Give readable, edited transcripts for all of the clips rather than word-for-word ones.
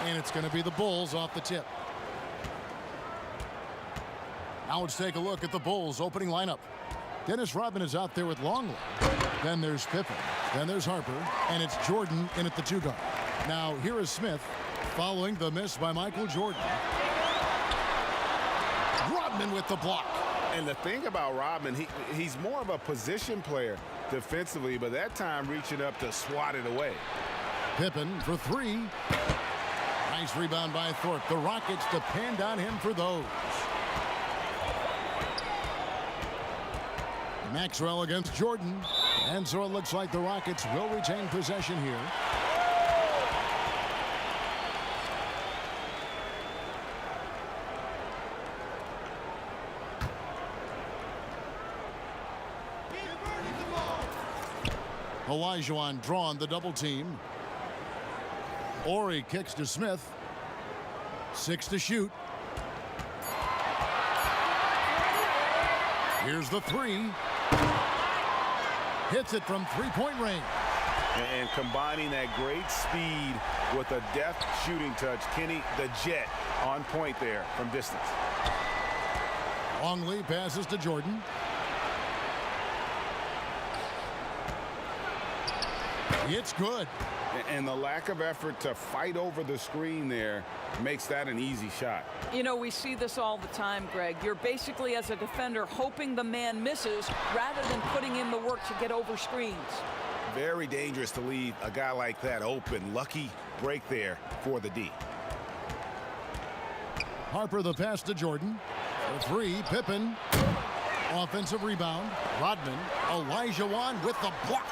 And it's going to be the Bulls off the tip. Now let's take a look at the Bulls opening lineup. Dennis Rodman is out there with Longley. Then there's Pippen. Then there's Harper. And it's Jordan in at the 2 guard. Now here is Smith following the miss by Michael Jordan. Rodman with the block. And the thing about Rodman, he's more of a position player defensively, but that time reaching up to swat it away. Pippen for 3. Nice rebound by Thorpe. The Rockets depend on him for those. Maxwell against Jordan. And so it looks like the Rockets will retain possession here. Olajuwon drawn the double team. Ori kicks to Smith. 6 to shoot. Here's the 3. Hits it from 3-point range. And combining that great speed with a deft shooting touch, Kenny the Jet on point there from distance. Longley passes to Jordan. It's good. And the lack of effort to fight over the screen there makes that an easy shot. You know, we see this all the time, Greg. You're basically, as a defender, hoping the man misses rather than putting in the work to get over screens. Very dangerous to leave a guy like that open. Lucky break there for the D. Harper the pass to Jordan. For 3, Pippen. Offensive rebound. Rodman. Olajuwon with the block.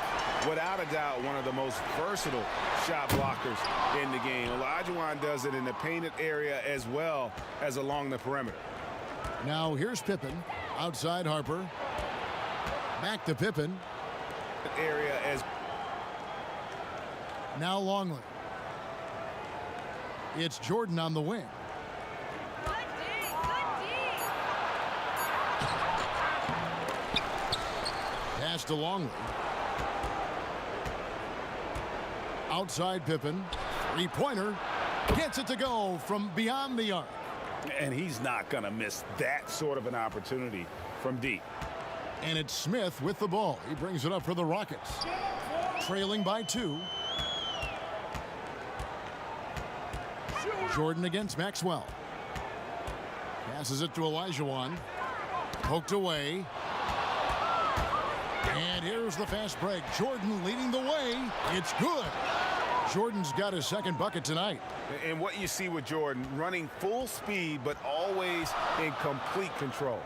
Without a doubt, one of the most versatile shot blockers in the game. Olajuwon does it in the painted area as well as along the perimeter. Now here's Pippen. Outside Harper. Back to Pippen. Area as now Longley. It's Jordan on the wing. Pass to Longley. Outside Pippen. 3-pointer. Gets it to go from beyond the arc. And he's not going to miss that sort of an opportunity from deep. And it's Smith with the ball. He brings it up for the Rockets. Trailing by 2. Jordan against Maxwell. Passes it to Olajuwon. Poked away. And here's the fast break. Jordan leading the way. It's good. Jordan's got his second bucket tonight. And what you see with Jordan, running full speed, but always in complete control.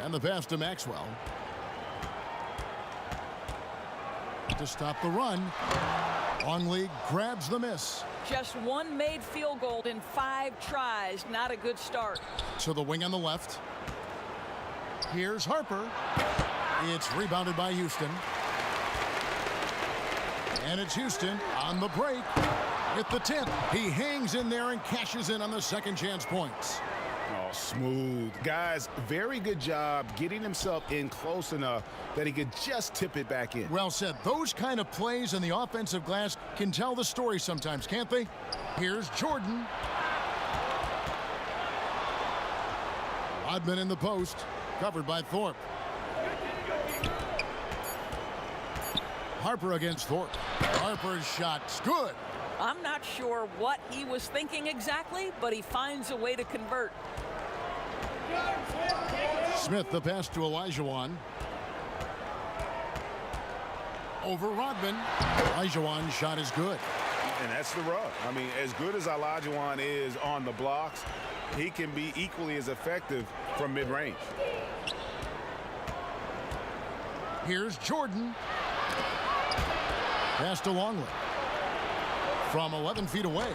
And the pass to Maxwell. To stop the run. Longley grabs the miss. Just one made field goal in 5 tries. Not a good start. To the wing on the left. Here's Harper. It's rebounded by Houston. And it's Houston on the break. At the tip, he hangs in there and cashes in on the second chance points. Oh, smooth. Guys, very good job getting himself in close enough that he could just tip it back in. Well said. Those kind of plays in the offensive glass can tell the story sometimes, can't they? Here's Jordan. Rodman in the post, covered by Thorpe. Harper against Thorpe. Harper's shot's good. I'm not sure what he was thinking exactly, but he finds a way to convert. Smith the pass to Olajuwon. Over Rodman. Olajuwon's shot is good. And that's the rub. I mean, as good as Olajuwon is on the blocks, he can be equally as effective from mid-range. Here's Jordan. Pass to Longley. From 11 feet away,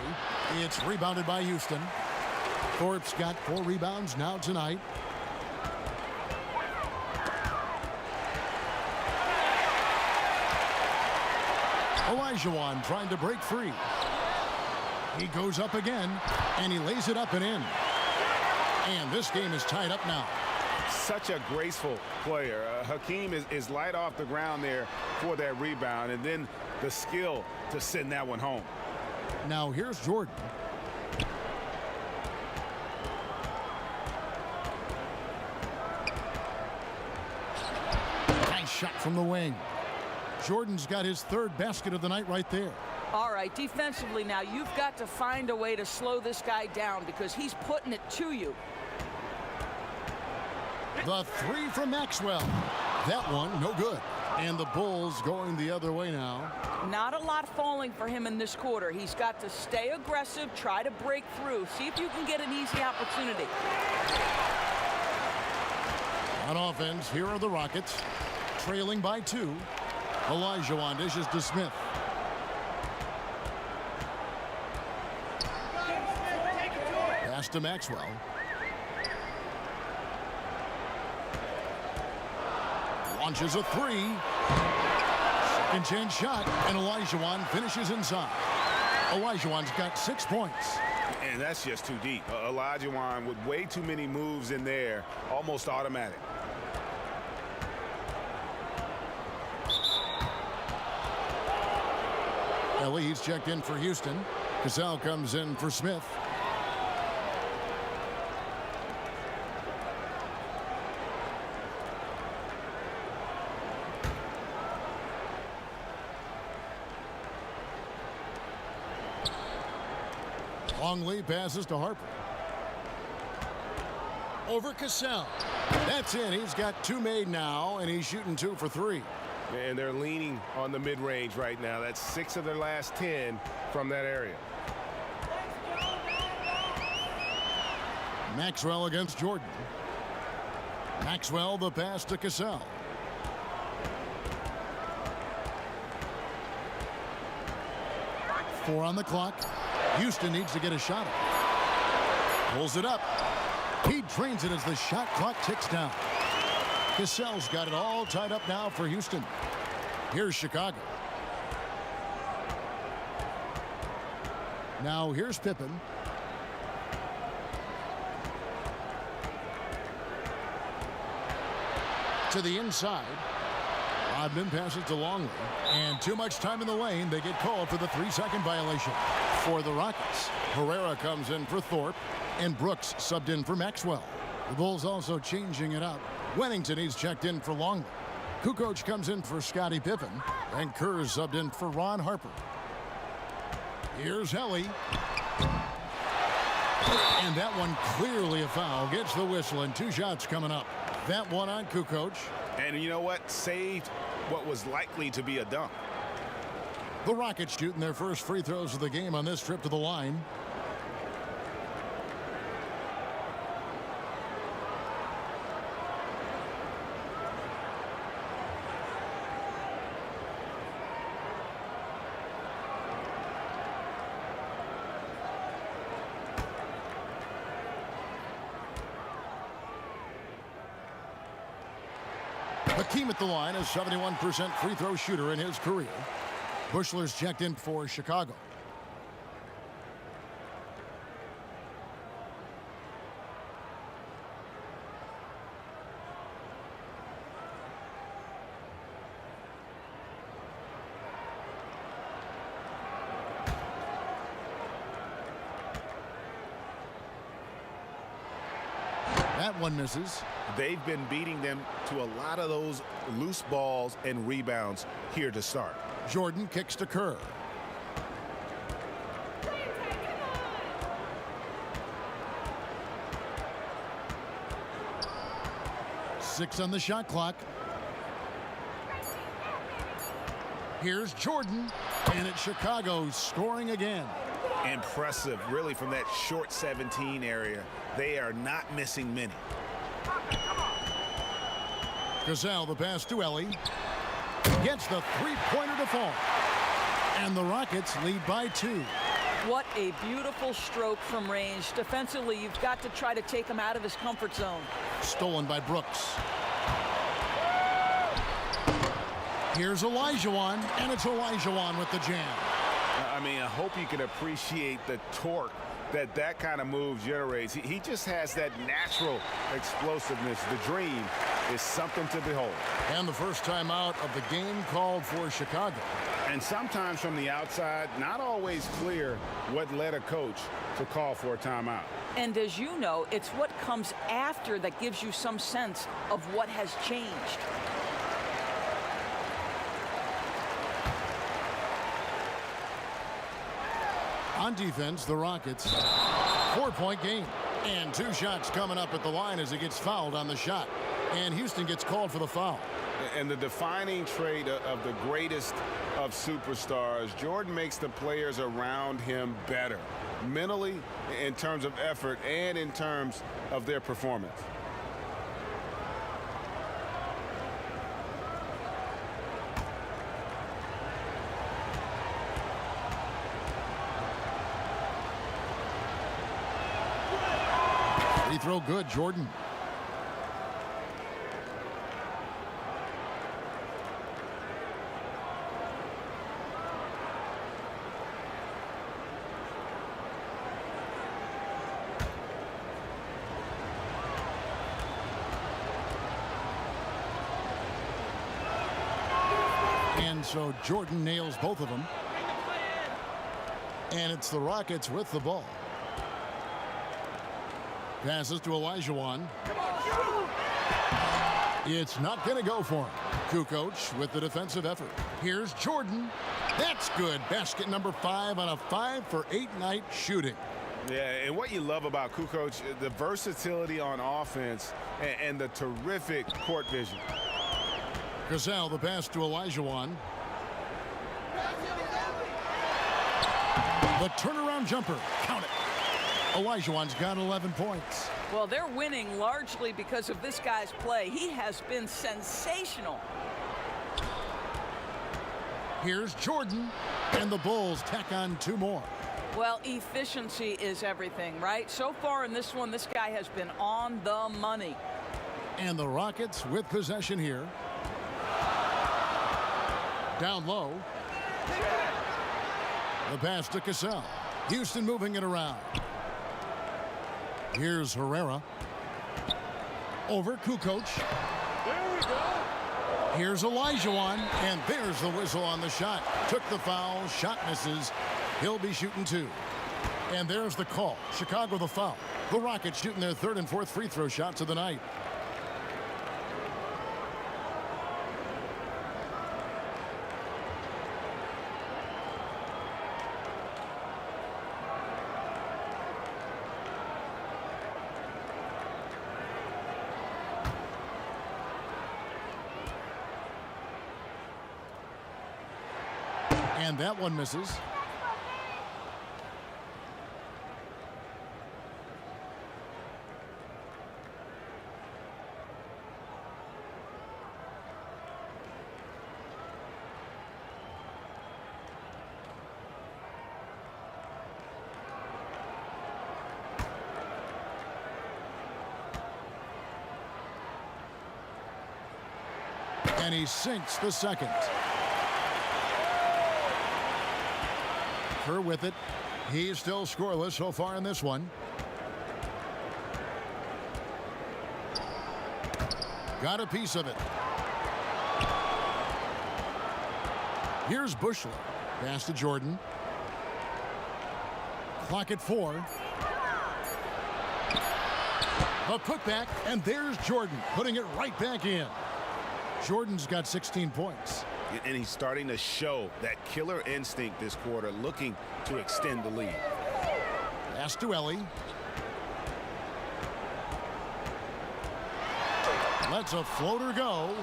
it's rebounded by Houston. Thorpe's got 4 rebounds now tonight. Olajuwon trying to break free. He goes up again, and he lays it up and in. And this game is tied up now. Such a graceful player. Hakeem is light off the ground there for that rebound, and then the skill to send that one home. Now here's Jordan. Nice shot from the wing. Jordan's got his third basket of the night right there. All right, defensively now, you've got to find a way to slow this guy down because he's putting it to you. The three from Maxwell. That one, no good. And the Bulls going the other way now. Not a lot falling for him in this quarter. He's got to stay aggressive, try to break through. See if you can get an easy opportunity. On offense, here are the Rockets. Trailing by 2. Olajuwon dishes to Smith. Pass to Maxwell. Launches a 3. Second chance shot, and Olajuwon finishes inside. Olajuwon's got 6 points. And that's just too deep. Olajuwon with way too many moves in there, almost automatic. He's checked in for Houston. Cassell comes in for Smith. Longley passes to Harper. Over Cassell. That's it. He's got 2 made now, and he's shooting 2 for 3. And they're leaning on the mid-range right now. That's 6 of their last 10 from that area. Maxwell against Jordan. Maxwell, the pass to Cassell. Four on the clock. Houston needs to get a shot up. Pulls it up. He drains it as the shot clock ticks down. Cassell's got it all tied up now for Houston. Here's Chicago. Now here's Pippen. To the inside. Rodman passes to Longley. And too much time in the lane. They get called for the 3-second violation. For the Rockets, Herrera comes in for Thorpe. And Brooks subbed in for Maxwell. The Bulls also changing it up. Wennington, he's checked in for Longley. Kukoc comes in for Scottie Pippen. And Kerr subbed in for Ron Harper. Here's Helly. And that one clearly a foul. Gets the whistle, and 2 shots coming up. That one on Kukoc. And you know what? Saved what was likely to be a dunk. The Rockets shooting their first free throws of the game on this trip to the line. Hakeem at the line, a 71% free throw shooter in his career. Bushler's checked in for Chicago. That one misses. They've been beating them to a lot of those loose balls and rebounds here to start. Jordan kicks to Kerr. Six on the shot clock. Here's Jordan, and it's Chicago scoring again. Impressive, really, from that short 17 area. They are not missing many. Cassell, the pass to Ellie. Gets the three-pointer to fall. And the Rockets lead by 2. What a beautiful stroke from range. Defensively, you've got to try to take him out of his comfort zone. Stolen by Brooks. Here's Olajuwon, and it's Olajuwon with the jam. I mean, I hope you can appreciate the torque that kind of move generates. He just has that natural explosiveness. The dream is something to behold. And the first time out of the game called for Chicago. And sometimes from the outside, not always clear what led a coach to call for a timeout. And as you know, it's what comes after that gives you some sense of what has changed. On defense, the Rockets, 4-point game. And 2 shots coming up at the line as he gets fouled on the shot. And Houston gets called for the foul. And the defining trait of the greatest of superstars, Jordan makes the players around him better, mentally, in terms of effort, and in terms of their performance. Free throw good, Jordan. And so Jordan nails both of them. And it's the Rockets with the ball. Passes to Olajuwon. It's not going to go for him. Kukoc with the defensive effort. Here's Jordan. That's good. Basket number 5 on a 5-for-8 night shooting. Yeah, and what you love about Kukoc, the versatility on offense and the terrific court vision. Gazelle, the pass to Olajuwon. The turnaround jumper. Count it. Olajuwon's got 11 points. Well, they're winning largely because of this guy's play. He has been sensational. Here's Jordan, and the Bulls tack on 2 more. Well, efficiency is everything, right? So far in this one, this guy has been on the money. And the Rockets with possession here. Down low. The pass to Cassell. Houston moving it around. Here's Herrera. Over Kukoc. There we go. Here's Olajuwon, and there's the whistle on the shot. Took the foul, shot misses. He'll be shooting 2. And there's the call. Chicago the foul. The Rockets shooting their 3rd and 4th free throw shots of the night. And that one misses. And he sinks the second. Kerr with it. He's still scoreless so far in this one. Got a piece of it. Here's Bushler. Pass to Jordan. Clock at 4. A putback, and there's Jordan putting it right back in. Jordan's got 16 points. And he's starting to show that killer instinct this quarter, looking to extend the lead. Pass to Ellie. Lets a floater go.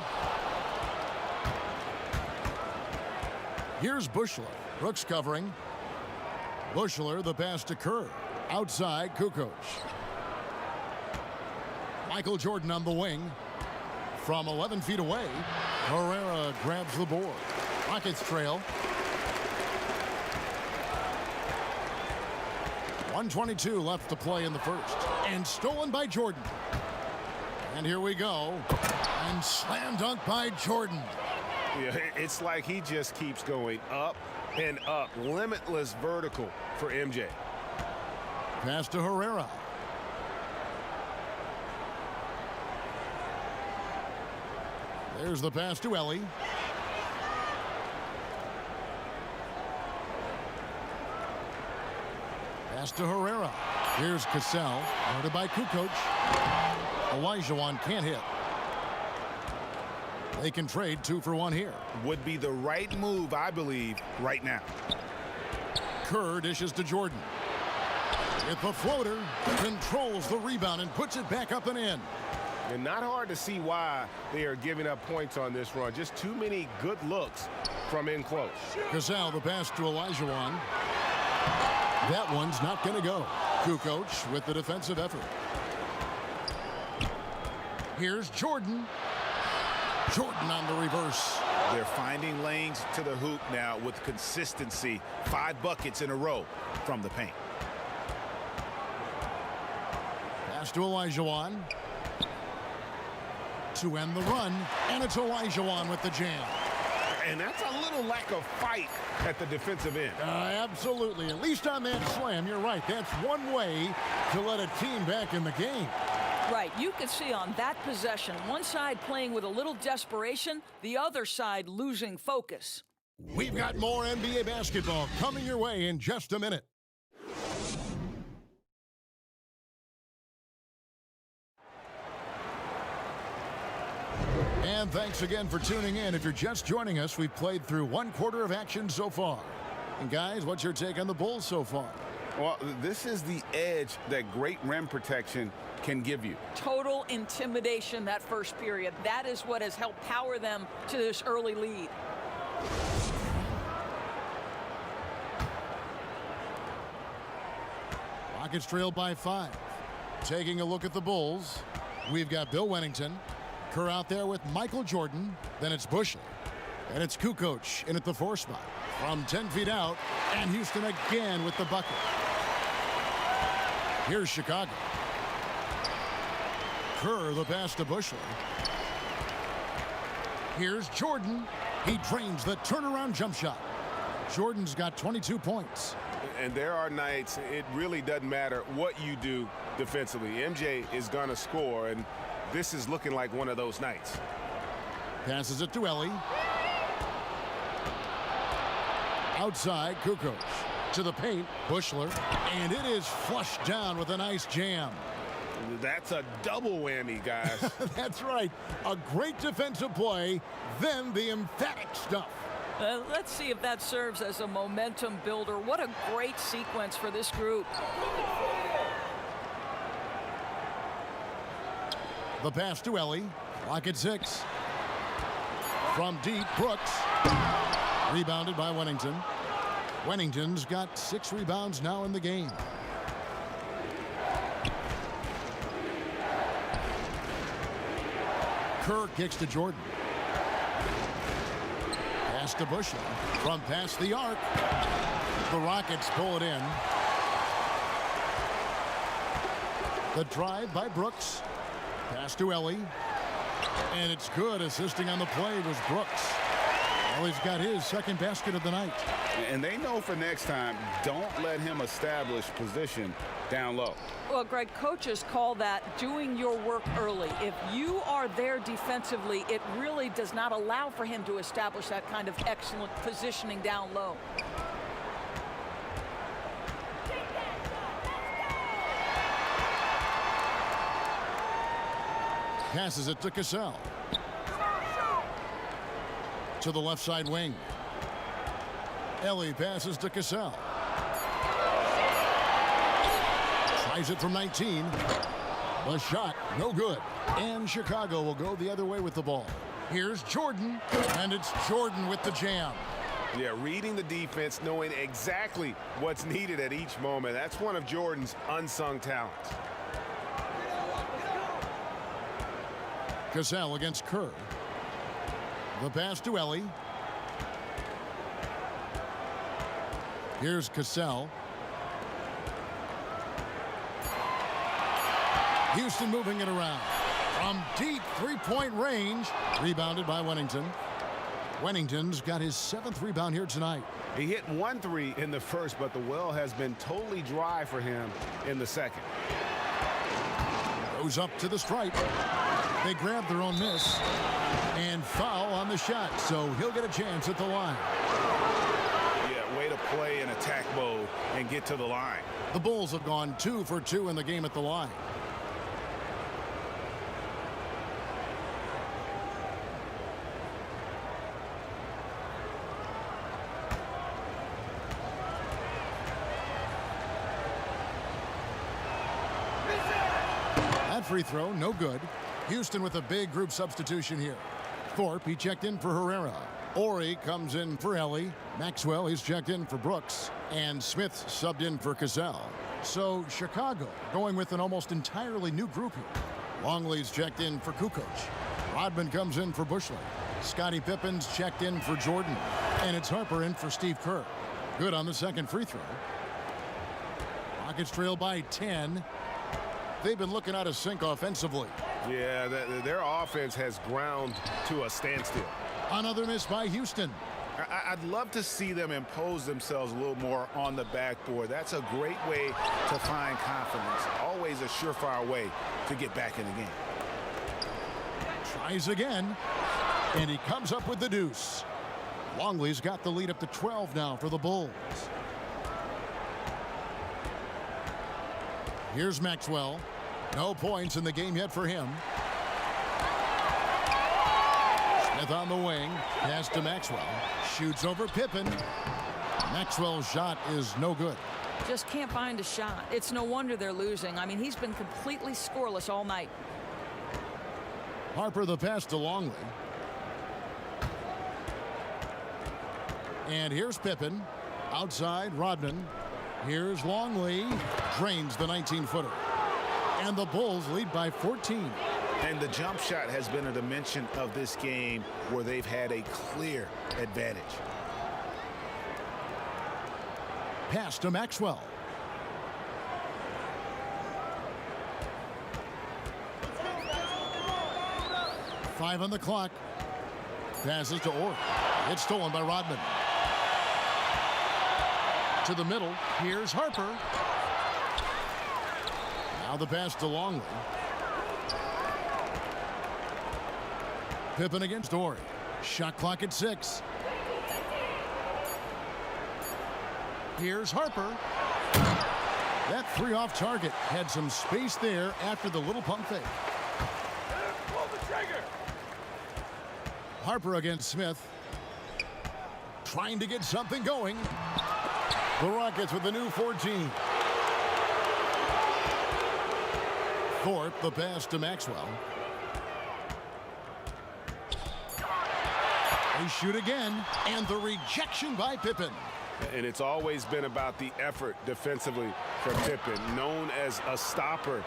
Here's Bushler. Brooks covering. Bushler, the pass to Kerr. Outside, Kukoc. Michael Jordan on the wing. From 11 feet away, Herrera grabs the board. Rockets trail. 1:22 left to play in the first. And stolen by Jordan. And here we go. And slam dunk by Jordan. Yeah, it's like he just keeps going up and up. Limitless vertical for MJ. Pass to Herrera. There's the pass to Ellie. Pass to Herrera. Here's Cassell. Guarded by Kukoc. Olajuwon can't hit. They can trade 2 for 1 here. Would be the right move, I believe, right now. Kerr dishes to Jordan. With the floater, controls the rebound and puts it back up and in. And not hard to see why they are giving up points on this run. Just too many good looks from in close. Cassell, the pass to Olajuwon. That one's not going to go. Kukoc with the defensive effort. Here's Jordan. Jordan on the reverse. They're finding lanes to the hoop now with consistency. 5 buckets in a row from the paint. Pass to Olajuwon. To end the run, and it's Olajuwon with the jam. And that's a little lack of fight at the defensive end. Absolutely. At least on that slam, you're right. That's one way to let a team back in the game. Right. You could see on that possession, one side playing with a little desperation, the other side losing focus. We've got more NBA basketball coming your way in just a minute. And thanks again for tuning in. If you're just joining us, we've played through 1/4 of action so far. And guys, what's your take on the Bulls so far? Well, this is the edge that great rim protection can give you. Total intimidation that first period. That is what has helped power them to this early lead. Rockets trail by 5. Taking a look at the Bulls, we've got Bill Wennington. Kerr out there with Michael Jordan. Then it's Busher. And it's Kukoc in at the 4 spot. From 10 feet out, and Houston again with the bucket. Here's Chicago. Kerr, the pass to Busher. Here's Jordan. He drains the turnaround jump shot. Jordan's got 22 points. And there are nights it really doesn't matter what you do defensively. MJ is going to score, and this is looking like one of those nights. Passes it to Ellie. Outside, Kukoc. To the paint, Bushler. And it is flushed down with a nice jam. That's a double whammy, guys. That's right. A great defensive play, then the emphatic stuff. Let's see if that serves as a momentum builder. What a great sequence for this group. The pass to Ellie. Clock at 6. From deep, Brooks. Rebounded by Wennington. Wennington's got 6 rebounds now in the game. Kerr kicks to Jordan. Pass to Busher. From past the arc. The Rockets pull it in. The drive by Brooks. Pass to Ellie. And it's good. Assisting on the play was Brooks. Ellie's got his second basket of the night. And they know for next time, don't let him establish position down low. Well, Greg, coaches call that doing your work early. If you are there defensively, it really does not allow for him to establish that kind of excellent positioning down low. Passes it to Cassell. To the left side wing. Ellie passes to Cassell. Tries it from 19. The shot, no good. And Chicago will go the other way with the ball. Here's Jordan, and it's Jordan with the jam. Yeah, reading the defense, knowing exactly what's needed at each moment. That's one of Jordan's unsung talents. Cassell against Kerr. The pass to Ellie. Here's Cassell. Houston moving it around. From deep three-point range. Rebounded by Wennington. Wennington's got his 7th rebound here tonight. He hit 1 3 in the first, but the well has been totally dry for him in the second. Goes up to the stripe. They grab their own miss. And foul on the shot, so he'll get a chance at the line. Yeah, way to play in attack mode and get to the line. The Bulls have gone 2 for 2 in the game at the line. That free throw, no good. Houston with a big group substitution here. Thorpe, he checked in for Herrera. Ori comes in for Ellie. Maxwell, he's checked in for Brooks. And Smith subbed in for Cassell. So Chicago going with an almost entirely new group here. Longley's checked in for Kukoc. Rodman comes in for Bushley. Scottie Pippen's checked in for Jordan. And it's Harper in for Steve Kerr. Good on the second free throw. Rockets trail by 10. They've been looking out of sync offensively. Yeah, their offense has ground to a standstill. Another miss by Houston. I'd love to see them impose themselves a little more on the backboard. That's a great way to find confidence. Always a surefire way to get back in the game. Tries again, and he comes up with the deuce. Longley's got the lead up to 12 now for the Bulls. Here's Maxwell. No points in the game yet for him. Smith on the wing. Pass to Maxwell. Shoots over Pippen. Maxwell's shot is no good. Just can't find a shot. It's no wonder they're losing. I mean, he's been completely scoreless all night. Harper the pass to Longley. And here's Pippen. Outside, Rodman. Here's Longley. Drains the 19-footer. And the Bulls lead by 14. And the jump shot has been a dimension of this game where they've had a clear advantage. Pass to Maxwell. Five on the clock. Passes to Orr. It's stolen by Rodman. To the middle. Here's Harper. Now the pass to Longley. Pippen against Ori. Shot clock at 6. Here's Harper. That three off target had some space there after the little pump fake. Pull the trigger. Harper against Smith. Trying to get something going. The Rockets with the new 14. Thorpe, the pass to Maxwell. They shoot again, and the rejection by Pippen. And it's always been about the effort defensively for Pippen, known as a stopper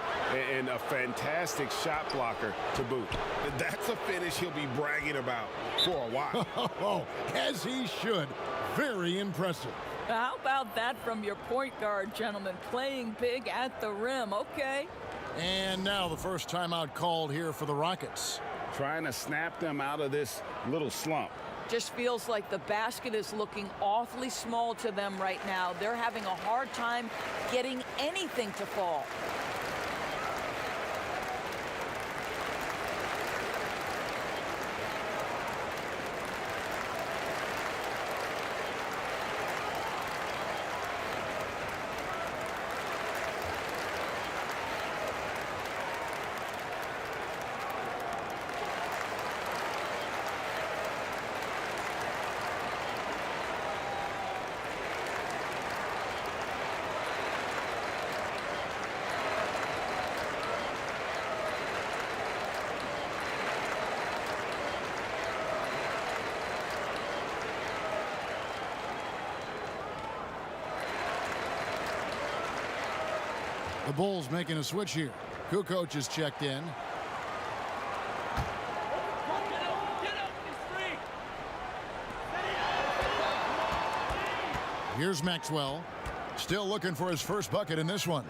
and a fantastic shot blocker to boot. That's a finish he'll be bragging about for a while. Oh, as he should. Very impressive. How about that from your point guard, gentlemen? Playing big at the rim. Okay. And now the first timeout called here for the Rockets. Trying to snap them out of this little slump. Just feels like the basket is looking awfully small to them right now. They're having a hard time getting anything to fall. The Bulls making a switch here. Kukoc is checked in. Here's Maxwell. Still looking for his first bucket in this one.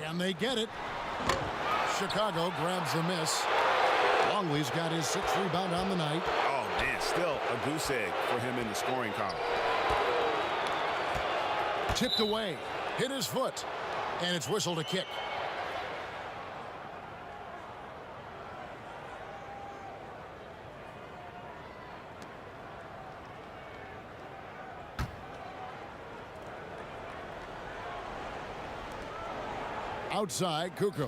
Can they get it? Chicago grabs the miss. Longley's got his 6th rebound on the night. Oh, man, still a goose egg for him in the scoring column. Tipped away, hit his foot, and it's whistled a kick. Outside, Kukoc.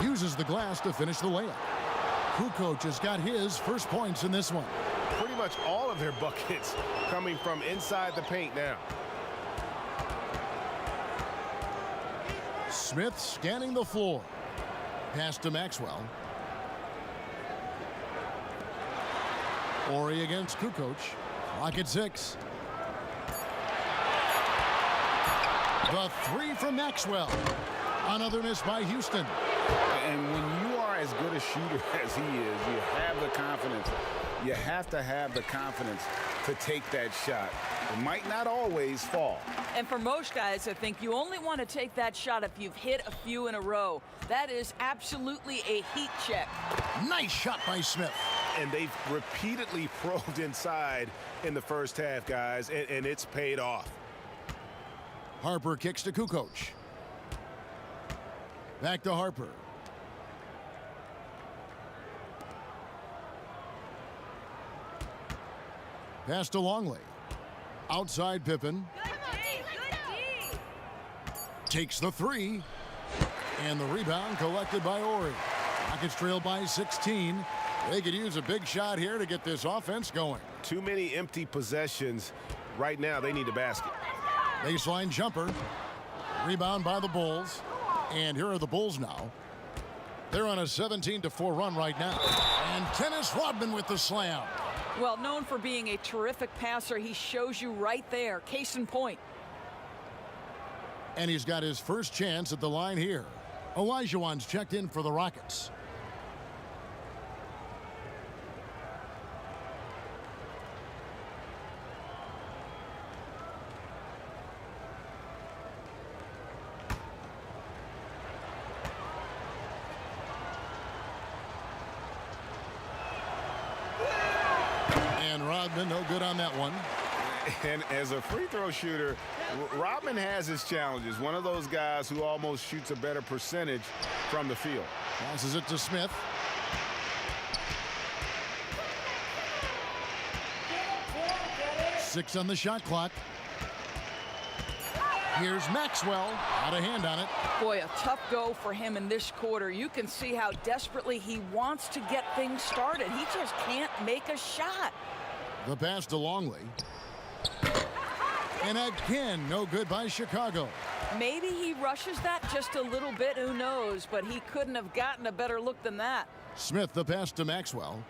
Uses the glass to finish the layup. Kukoc has got his first points in this one. Pretty much all of their buckets coming from inside the paint now. Smith scanning the floor. Pass to Maxwell. Ori against Kukoc. Clock at 6. The three from Maxwell. Another miss by Houston. And when you are as good a shooter as he is, you have the confidence. You have to have the confidence to take that shot. It might not always fall. And for most guys, I think you only want to take that shot if you've hit a few in a row. That is absolutely a heat check. Nice shot by Smith. And they've repeatedly probed inside in the first half, guys, and it's paid off. Harper kicks to Kukoc. Back to Harper. Pass to Longley. Outside Pippen. Takes the three. And the rebound collected by Ori. Rockets trail by 16. They could use a big shot here to get this offense going. Too many empty possessions. Right now, they need a basket. Baseline jumper. Rebound by the Bulls. And here are the Bulls now. They're on a 17-4 run right now. And Dennis Rodman with the slam. Well, known for being a terrific passer, he shows you right there. Case in point. And he's got his first chance at the line here. Olajuwon's checked in for the Rockets. And Rodman, no good on that one. And as a free throw shooter, Rodman has his challenges. One of those guys who almost shoots a better percentage from the field. Passes it to Smith. Six on the shot clock. Here's Maxwell. Got a hand on it. Boy, a tough go for him in this quarter. You can see how desperately he wants to get things started. He just can't make a shot. The pass to Longley. And again, no good by Chicago. Maybe he rushes that just a little bit, who knows, but he couldn't have gotten a better look than that. Smith, the pass to Maxwell.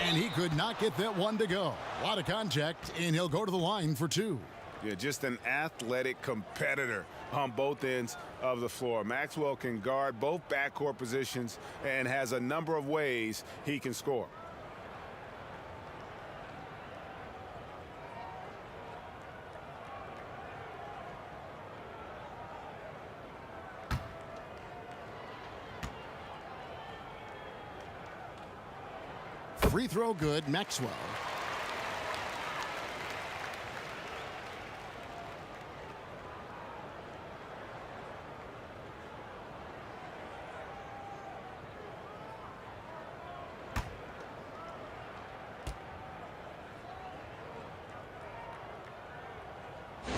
And he could not get that one to go. A lot of contact, and he'll go to the line for two. Yeah, just an athletic competitor on both ends of the floor. Maxwell can guard both backcourt positions and has a number of ways he can score. Free throw good, Maxwell.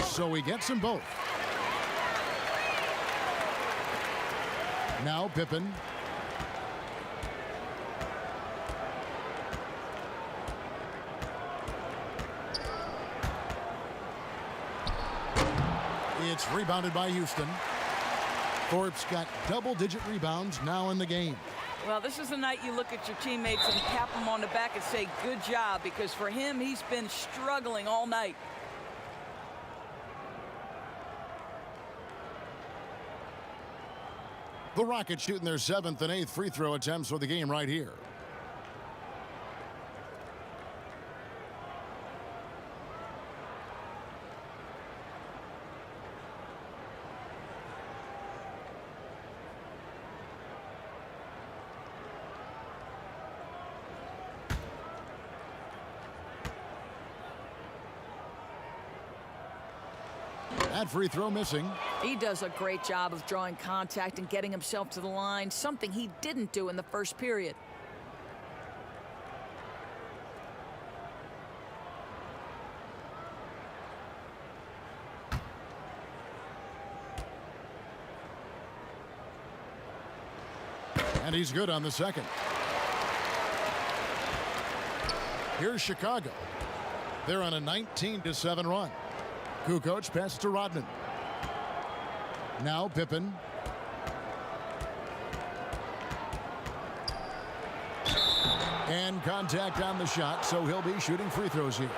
So he gets them both. Now Pippen. It's rebounded by Houston. Thorpe's got double-digit rebounds now in the game. Well, this is the night you look at your teammates and tap them on the back and say, good job, because for him, he's been struggling all night. The Rockets shooting their 7th and 8th free throw attempts for the game right here. That free throw missing. He does a great job of drawing contact and getting himself to the line, something he didn't do in the first period. And he's good on the second. Here's Chicago. They're on a 19-7 run. Kukoc passes to Rodman. Now Pippen. And contact on the shot, so he'll be shooting free throws here.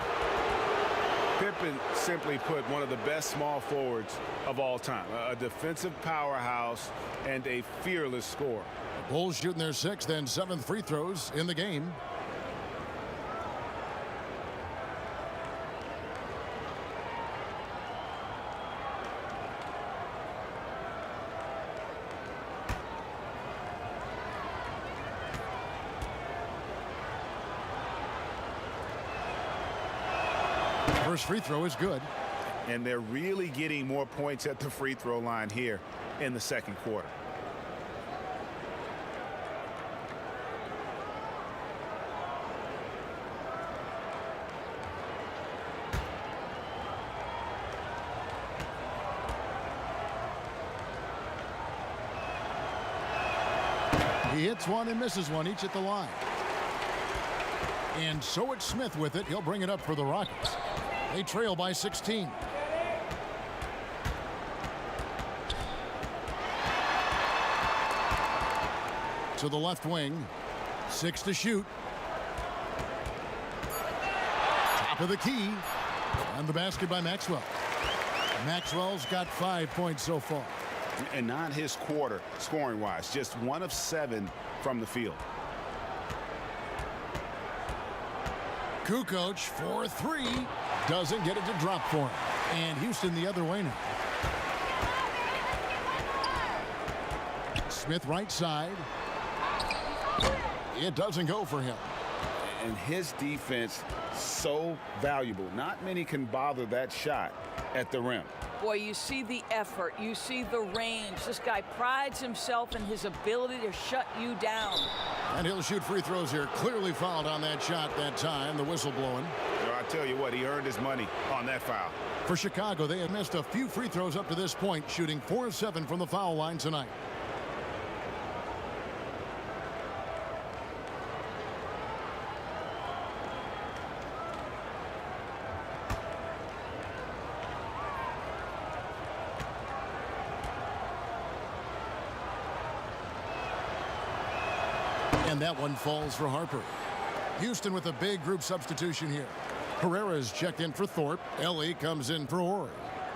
Pippen simply put, one of the best small forwards of all time. A defensive powerhouse and a fearless scorer. Bulls shooting their 6th and 7th free throws in the game. First free throw is good. And they're really getting more points at the free throw line here in the second quarter. He hits one and misses one, each at the line. And so it's Smith with it. He'll bring it up for the Rockets. They trail by 16. To the left wing. 6 to shoot. Top of the key. And the basket by Maxwell. Maxwell's got 5 points so far. And not his quarter scoring-wise. Just 1 of 7 from the field. Kukoc for 3. Doesn't get it to drop for him. And Houston the other way now. Smith right side. It doesn't go for him. And his defense so valuable. Not many can bother that shot at the rim. Boy, you see the effort. You see the range. This guy prides himself in his ability to shut you down. And he'll shoot free throws here. Clearly fouled on that shot that time. The whistle blowing. I tell you what, he earned his money on that foul. For Chicago, they have missed a few free throws up to this point, shooting 4 of 7 from the foul line tonight. And that one falls for Harper. Houston with a big group substitution here. Herrera's checked in for Thorpe. Ellie comes in for Horry.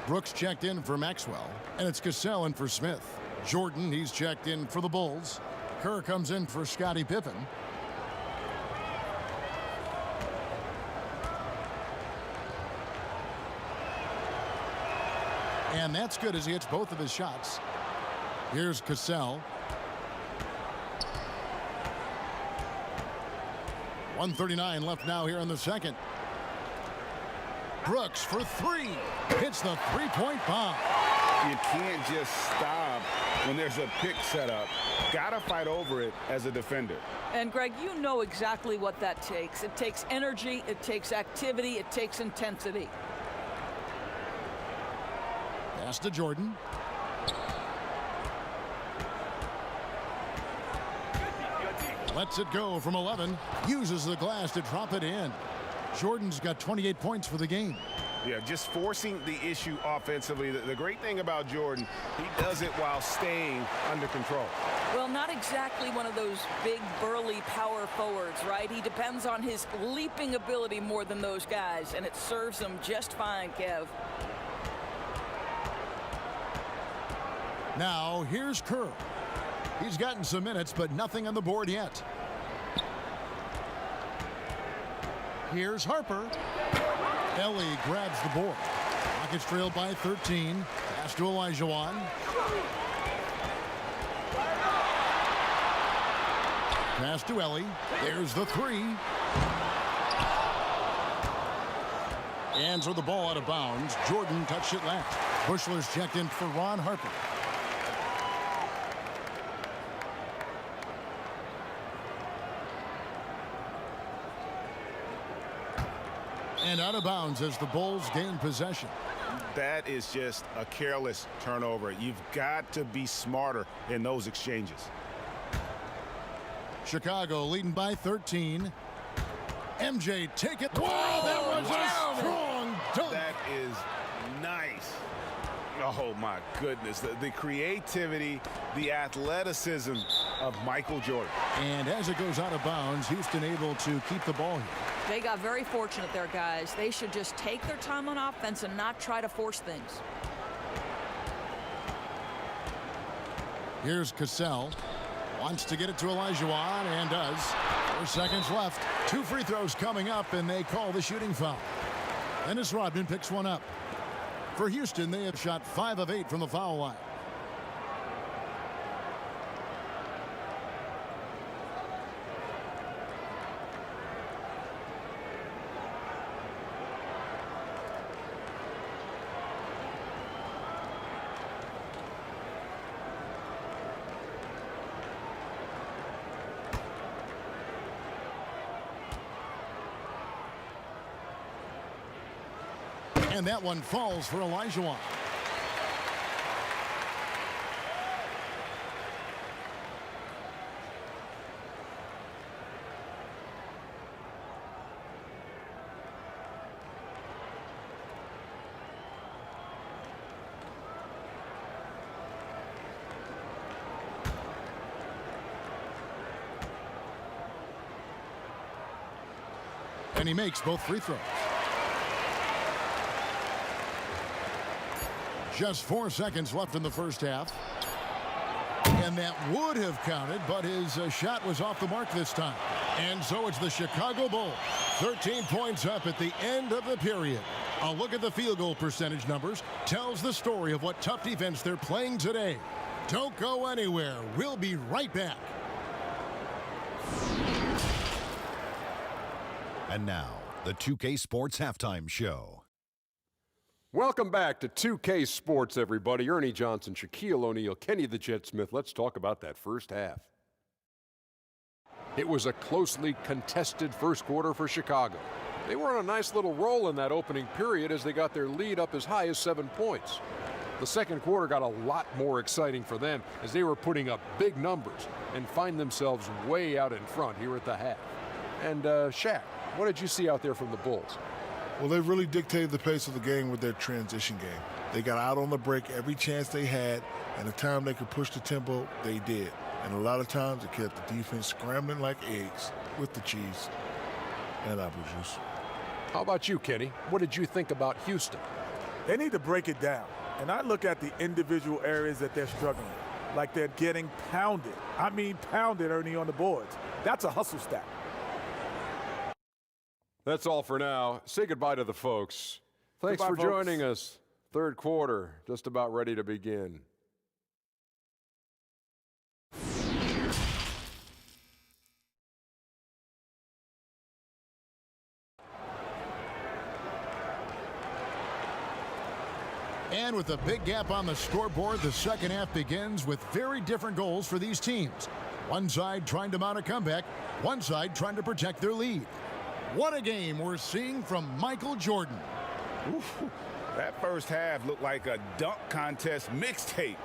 Brooks checked in for Maxwell. And it's Cassell in for Smith. Jordan, he's checked in for the Bulls. Kerr comes in for Scottie Pippen. And that's good as he hits both of his shots. Here's Cassell. 1:39 left now here in the second. Brooks for 3. Hits the three-point bomb. You can't just stop when there's a pick set up. Gotta fight over it as a defender. And Greg, you know exactly what that takes. It takes energy, it takes activity, it takes intensity. Pass to Jordan. Lets it go from 11. Uses the glass to drop it in. Jordan's got 28 points for the game. Yeah, just forcing the issue offensively. The great thing about Jordan, he does it while staying under control. Well, not exactly one of those big, burly power forwards, right? He depends on his leaping ability more than those guys, and it serves him just fine, Kev. Now, here's Kerr. He's gotten some minutes, but nothing on the board yet. Here's Harper. Ellie grabs the board. Rockets trailed by 13. Pass to Olajuwon. Pass to Ellie. There's the 3. Hands with the ball out of bounds. Jordan touched it last. Bushler's checked in for Ron Harper. And out of bounds as the Bulls gain possession. That is just a careless turnover. You've got to be smarter in those exchanges. Chicago leading by 13. MJ take it. Wow, that was a strong dunk. That is nice. Oh, my goodness. The creativity, the athleticism of Michael Jordan. And as it goes out of bounds, Houston able to keep the ball here. They got very fortunate there, guys. They should just take their time on offense and not try to force things. Here's Cassell. Wants to get it to Olajuwon and does. 4 seconds left. 2 free throws coming up, and they call the shooting foul. Dennis Rodman picks one up. For Houston, they have shot 5 of 8 from the foul line. And that one falls for Olajuwon. And he makes both free throws. Just 4 seconds left in the first half. And that would have counted, but his shot was off the mark this time. And so it's the Chicago Bulls. 13 points up at the end of the period. A look at the field goal percentage numbers tells the story of what tough defense they're playing today. Don't go anywhere. We'll be right back. And now, the 2K Sports Halftime Show. Welcome back to 2K Sports, everybody. Ernie Johnson, Shaquille O'Neal, Kenny the Jet Smith. Let's talk about that first half. It was a closely contested first quarter for Chicago. They were on a nice little roll in that opening period as they got their lead up as high as 7 points. The second quarter got a lot more exciting for them as they were putting up big numbers and find themselves way out in front here at the half. And Shaq, what did you see out there from the Bulls? Well, they really dictated the pace of the game with their transition game. They got out on the break every chance they had, and the time they could push the tempo, they did. And a lot of times it kept the defense scrambling like eggs with the cheese and apple juice. How about you, Kenny? What did you think about Houston? They need to break it down. And I look at the individual areas that they're struggling, like they're getting pounded. I mean pounded, Ernie, on the boards. That's a hustle stat. That's all for now. Say goodbye to the folks. Thanks Goodbye, for folks. joining us. Third quarter, just about ready to begin. And with a big gap on the scoreboard, the second half begins with very different goals for these teams. One side trying to mount a comeback, one side trying to protect their lead. What a game we're seeing from Michael Jordan. Ooh, that first half looked like a dunk contest mixtape.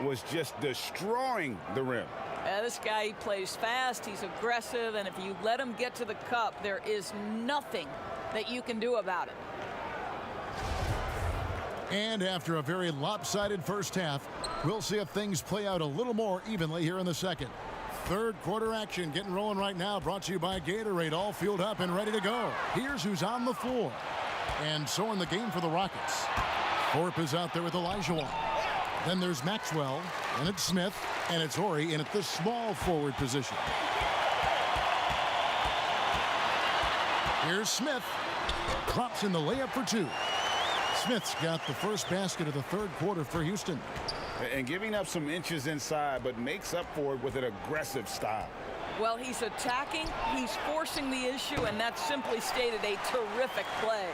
Was just destroying the rim. This guy, he plays fast, he's aggressive, and if you let him get to the cup, there is nothing that you can do about it. And after a very lopsided first half, we'll see if things play out a little more evenly here in the second. Third quarter action getting rolling right now, brought to you by Gatorade, all fueled up and ready to go. Here's who's on the floor. And so in the game for the Rockets. Thorpe is out there with Olajuwon. Then there's Maxwell, and it's Smith, and it's Horry in at the small forward position. Here's Smith. Drops in the layup for 2. Smith's got the first basket of the third quarter for Houston. And giving up some inches inside, but makes up for it with an aggressive style. Well, he's attacking, he's forcing the issue, and that's simply stated a terrific play.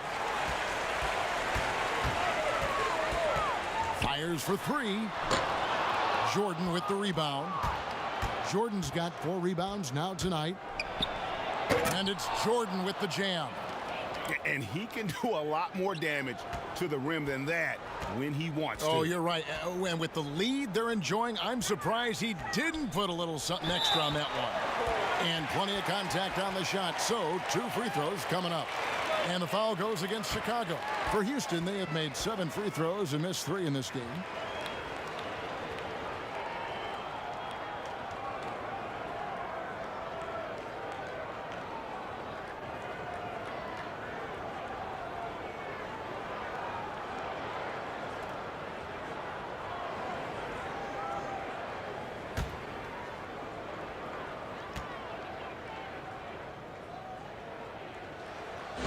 Fires for 3. Jordan with the rebound. Jordan's got 4 rebounds now tonight. And it's Jordan with the jam. And he can do a lot more damage to the rim than that when he wants to. Oh, you're right. And with the lead they're enjoying, I'm surprised he didn't put a little something extra on that one. And plenty of contact on the shot, so 2 free throws coming up. And the foul goes against Chicago. For Houston, they have made 7 free throws and missed 3 in this game.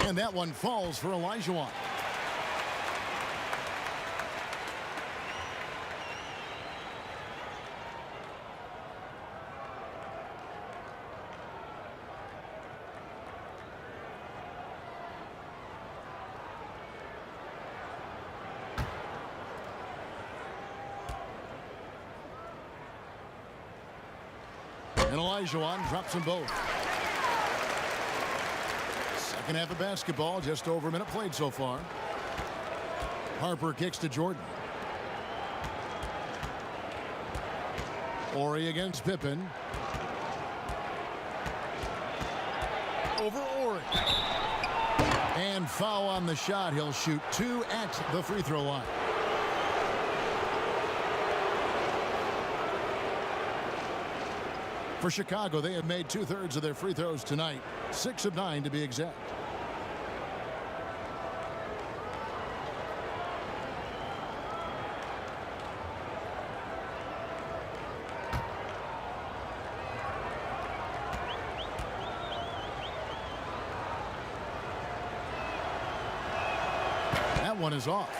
And that one falls for Olajuwon. And Olajuwon drops them both. Second half of basketball, just over a minute played so far. Harper kicks to Jordan. Ori against Pippen. Over Ori. And foul on the shot. He'll shoot 2 at the free throw line. For Chicago, they have made 2/3 of their free throws tonight. 6 of 9 to be exact. That one is off.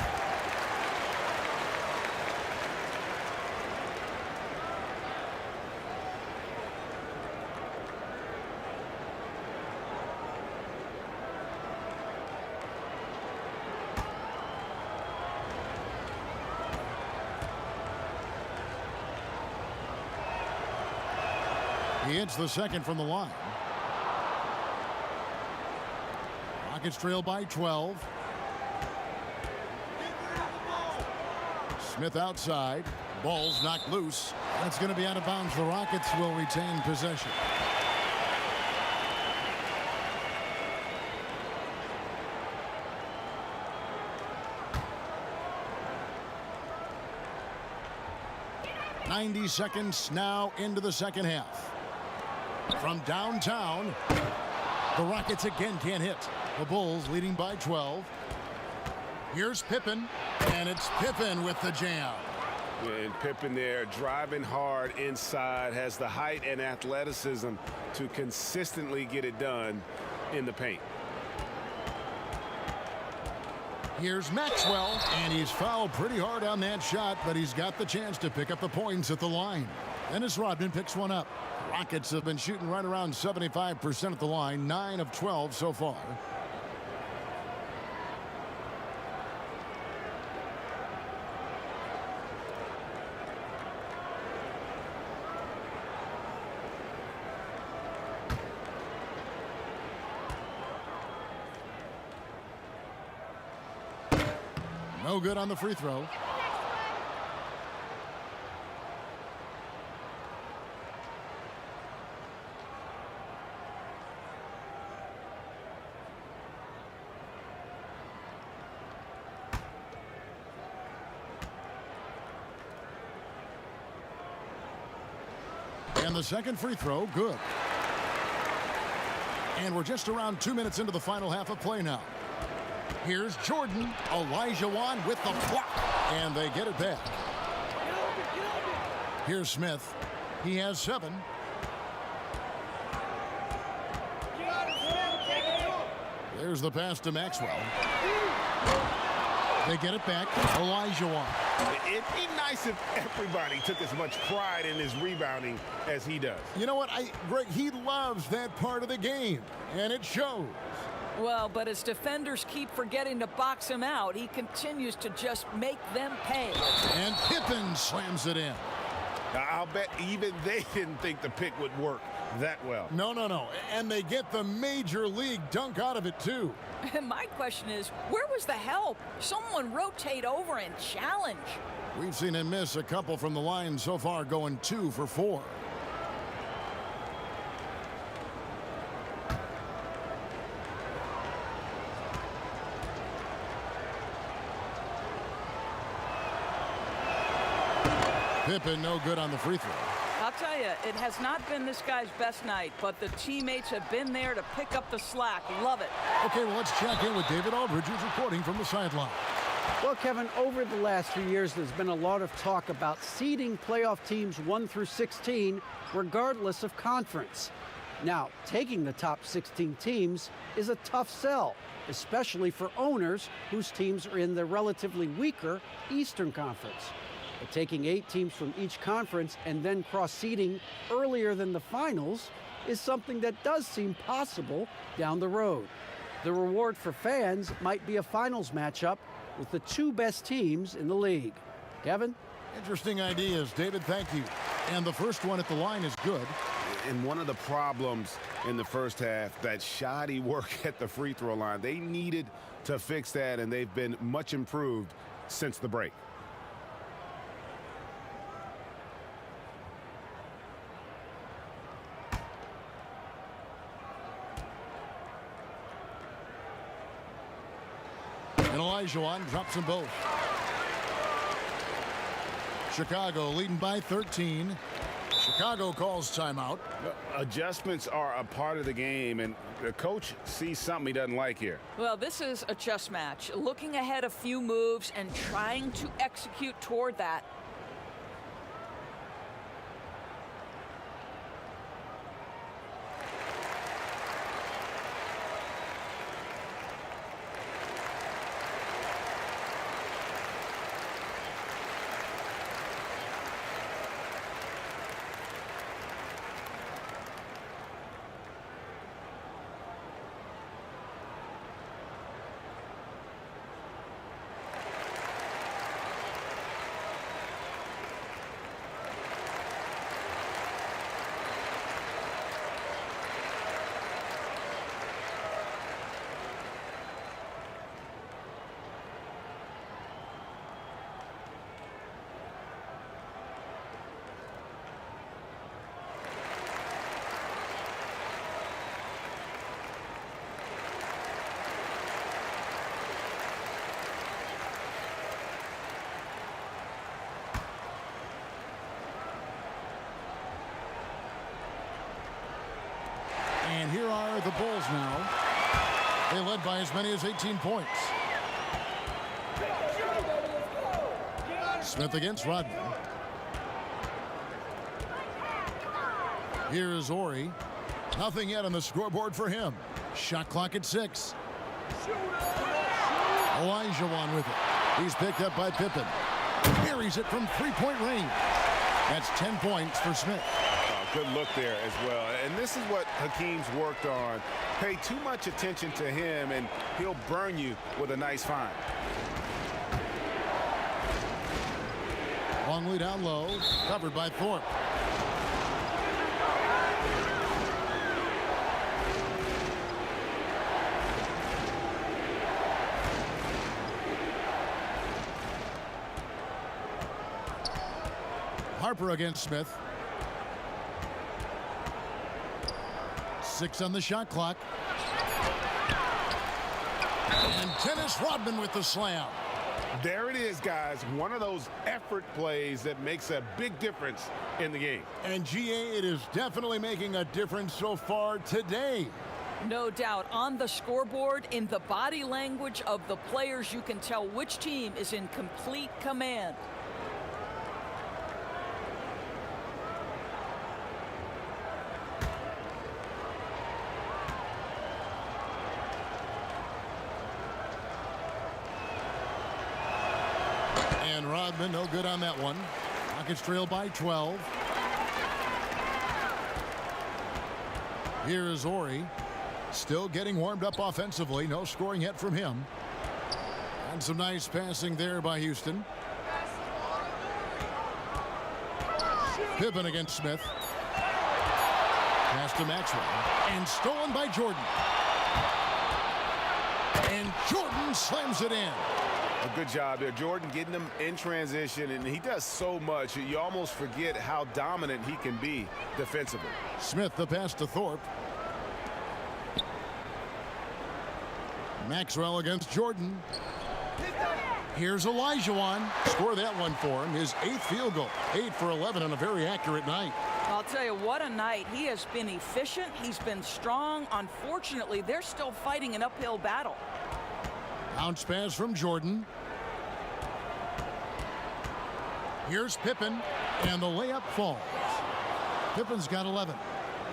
He hits the second from the line. Rockets trail by 12. Smith outside. Ball's knocked loose. That's going to be out of bounds. The Rockets will retain possession. "90 seconds now into the second half." From downtown, the Rockets again can't hit. The Bulls leading by 12. Here's Pippen, and it's Pippen with the jam. And Pippen there driving hard inside, has the height and athleticism to consistently get it done in the paint. Here's Maxwell, and he's fouled pretty hard on that shot, but he's got the chance to pick up the points at the line. Dennis Rodman picks one up. Rockets have been shooting right around 75% at the line, 9 of 12 so far. No good on the free throw. And the second free throw, good. And we're just around 2 minutes into the final half of play now. Here's Jordan. Olajuwon with the block. And they get it back. Here's Smith. He has 7. There's the pass to Maxwell. They get it back. Olajuwon. It'd be nice if everybody took as much pride in his rebounding as he does. You know what? Greg, he loves that part of the game, and it shows. Well, but as defenders keep forgetting to box him out, he continues to just make them pay. And Pippen slams it in. I'll bet even they didn't think the pick would work that well. No. And they get the major league dunk out of it, too. And my question is, where was the help? Someone rotate over and challenge. We've seen him miss a couple from the line so far, going 2 for 4. Pippen no good on the free throw. I'll tell you, it has not been this guy's best night, but the teammates have been there to pick up the slack. Love it. Okay, well, let's check in with David Aldridge, who's reporting from the sideline. Well, Kevin, over the last few years, there's been a lot of talk about seeding playoff teams 1 through 16, regardless of conference. Now, taking the top 16 teams is a tough sell, especially for owners whose teams are in the relatively weaker Eastern Conference. But taking 8 teams from each conference and then cross-seeding earlier than the finals is something that does seem possible down the road. The reward for fans might be a finals matchup with the 2 best teams in the league. Kevin? Interesting ideas, David. Thank you. And the first one at the line is good. And one of the problems in the first half, that shoddy work at the free throw line. They needed to fix that, and they've been much improved since the break. And Olajuwon drops them both. Chicago leading by 13. Chicago calls timeout. Adjustments are a part of the game, and the coach sees something he doesn't like here. Well, this is a chess match. Looking ahead a few moves and trying to execute toward that. And here are the Bulls now. They led by as many as 18 points. Smith against Rodman. Here is Ori. Nothing yet on the scoreboard for him. Shot clock at 6. Olajuwon with it. He's picked up by Pippen. Carries it from three-point range. That's 10 points for Smith. Good look there as well. And this is what Hakeem's worked on. Pay too much attention to him, and he'll burn you with a nice find. Longley down low. Covered by Thorpe. Harper against Smith. 6 on the shot clock. And Dennis Rodman with the slam. There it is, guys. One of those effort plays that makes a big difference in the game. And GA, it is definitely making a difference so far today. No doubt. On the scoreboard, in the body language of the players, you can tell which team is in complete command. And Rodman, no good on that one. Rockets trail by 12. Here is Ori. Still getting warmed up offensively. No scoring yet from him. And some nice passing there by Houston. Pippen against Smith. Pass to Maxwell. And stolen by Jordan. And Jordan slams it in. A good job there. Jordan getting them in transition, and he does so much. You almost forget how dominant he can be defensively. Smith the pass to Thorpe. Maxwell against Jordan. Here's Olajuwon. Score that one for him. His 8th field goal. 8 for 11 on a very accurate night. I'll tell you, what a night. He has been efficient. He's been strong. Unfortunately, they're still fighting an uphill battle. Bounce pass from Jordan. Here's Pippen, and the layup falls. Pippen's got 11.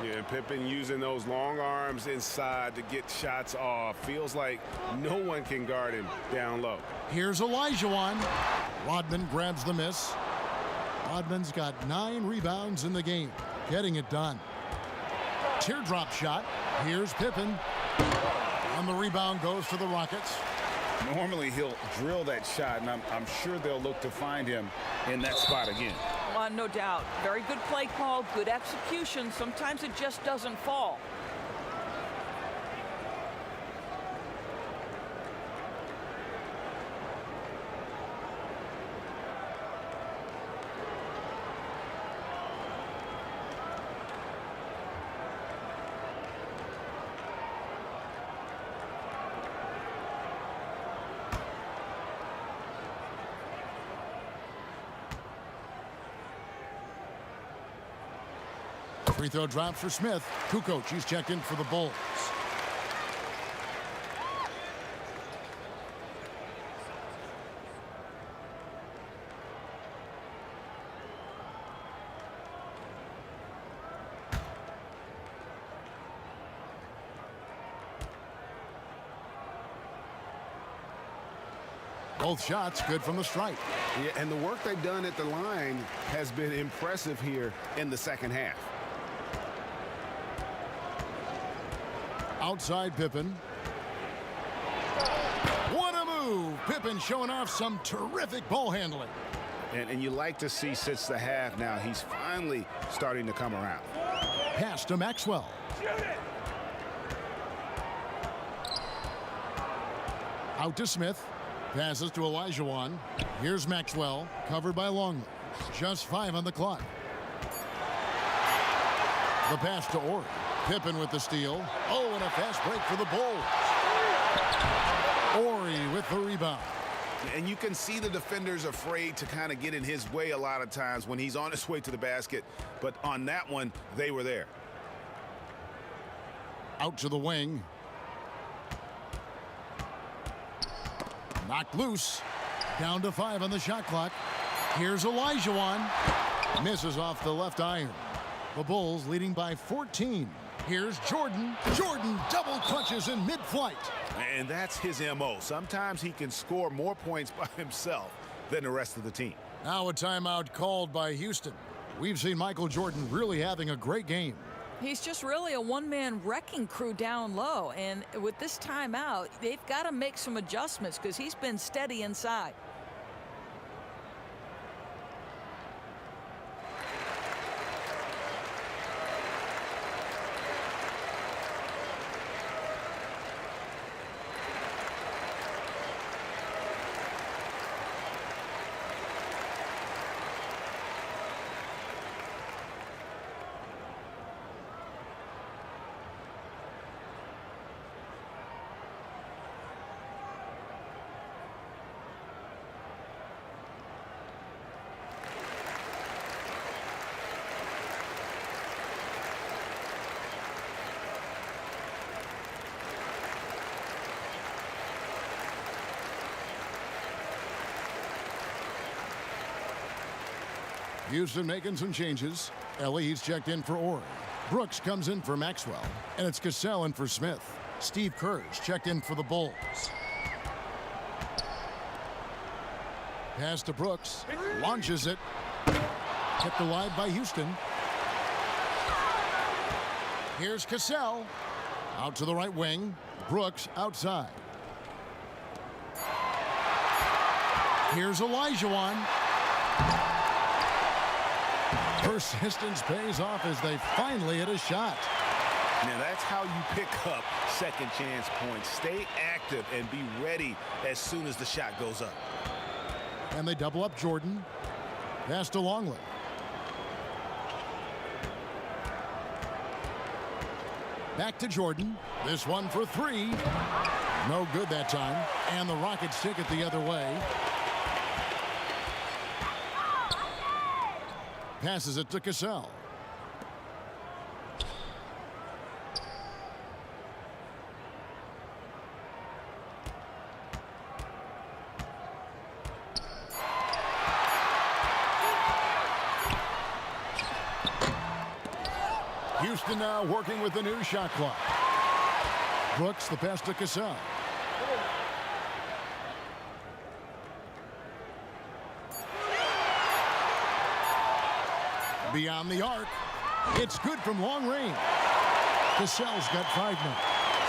Yeah, Pippen using those long arms inside to get shots off. Feels like no one can guard him down low. Here's Olajuwon. Rodman grabs the miss. Rodman's got 9 rebounds in the game, getting it done. Teardrop shot. Here's Pippen. And the rebound goes to the Rockets. Normally he'll drill that shot, and I'm sure they'll look to find him in that spot again. No doubt. Very good play call, good execution. Sometimes it just doesn't fall. Free throw drop for Smith. Kukoc, he's checked in for the Bulls. Both shots good from the stripe. Yeah, and the work they've done at the line has been impressive here in the second half. Outside Pippen. What a move! Pippen showing off some terrific ball handling. And you like to see since the half now, he's finally starting to come around. Pass to Maxwell. Out to Smith. Passes to Olajuwon. Here's Maxwell, covered by Longley. Just 5 on the clock. The pass to Ori. Pippen with the steal. Oh, and a fast break for the Bulls. Ori with the rebound. And you can see the defenders afraid to kind of get in his way a lot of times when he's on his way to the basket. But on that one, they were there. Out to the wing. Knocked loose. Down to 5 on the shot clock. Here's Olajuwon. Misses off the left iron. The Bulls leading by 14. Here's Jordan. Jordan double clutches in mid-flight. And that's his MO. Sometimes he can score more points by himself than the rest of the team. Now a timeout called by Houston. We've seen Michael Jordan really having a great game. He's just really a one-man wrecking crew down low. And with this timeout, they've got to make some adjustments because he's been steady inside. Houston making some changes. Ellie, he's checked in for Ori. Brooks comes in for Maxwell. And it's Cassell in for Smith. Steve Kerr's checked in for the Bulls. Pass to Brooks. Launches it. Kept alive by Houston. Here's Cassell. Out to the right wing. Brooks outside. Here's Olajuwon. Persistence pays off as they finally hit a shot. Now that's how you pick up second chance points. Stay active and be ready as soon as the shot goes up. And they double up Jordan. Pass to Longley. Back to Jordan. This one for 3. No good that time. And the Rockets take it the other way. Passes it to Cassell. Houston now working with the new shot clock. Brooks, the pass to Cassell. Beyond the arc. It's good from long range. Cassell's got 5 now.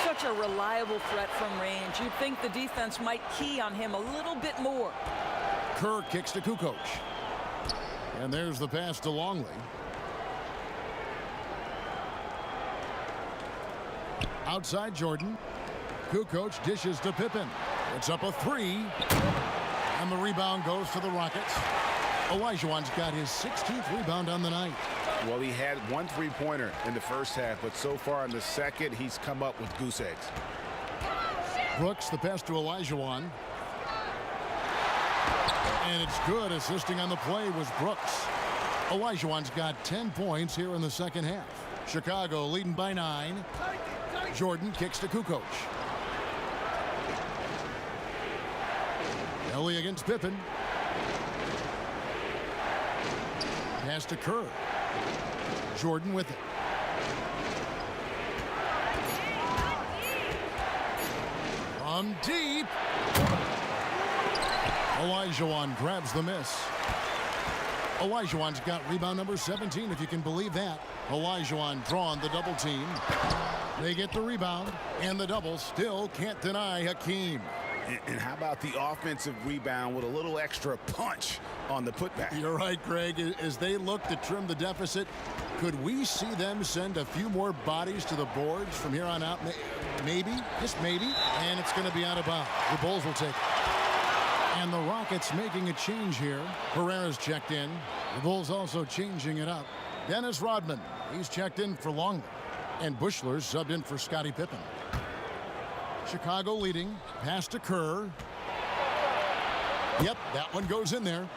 Such a reliable threat from range. You'd think the defense might key on him a little bit more. Kerr kicks to Kukoc. And there's the pass to Longley. Outside Jordan. Kukoc dishes to Pippen. It's up a 3. And the rebound goes to the Rockets. Olajuwon's got his 16th rebound on the night. Well, he had 1 3-pointer in the first half, but so far in the second, he's come up with goose eggs. Brooks, the pass to Olajuwon. And it's good. Assisting on the play was Brooks. Olajuwon's got 10 points here in the second half. Chicago leading by 9. Jordan kicks to Kukoc. Ellie against Pippen. Pass to Kerr. Jordan with it. From deep. Olajuwon grabs the miss. Olajuwon's got rebound number 17, if you can believe that. Olajuwon drawn the double team. They get the rebound, and the double still can't deny Hakeem. And how about the offensive rebound with a little extra punch on the putback? You're right, Greg. As they look to trim the deficit, could we see them send a few more bodies to the boards from here on out? Maybe, just maybe. And it's going to be out of bounds. The Bulls will take it. And the Rockets making a change here. Herrera's checked in. The Bulls also changing it up. Dennis Rodman, he's checked in for Longley. And Bushler's subbed in for Scottie Pippen. Chicago leading. Pass to Kerr. Yep, that one goes in there.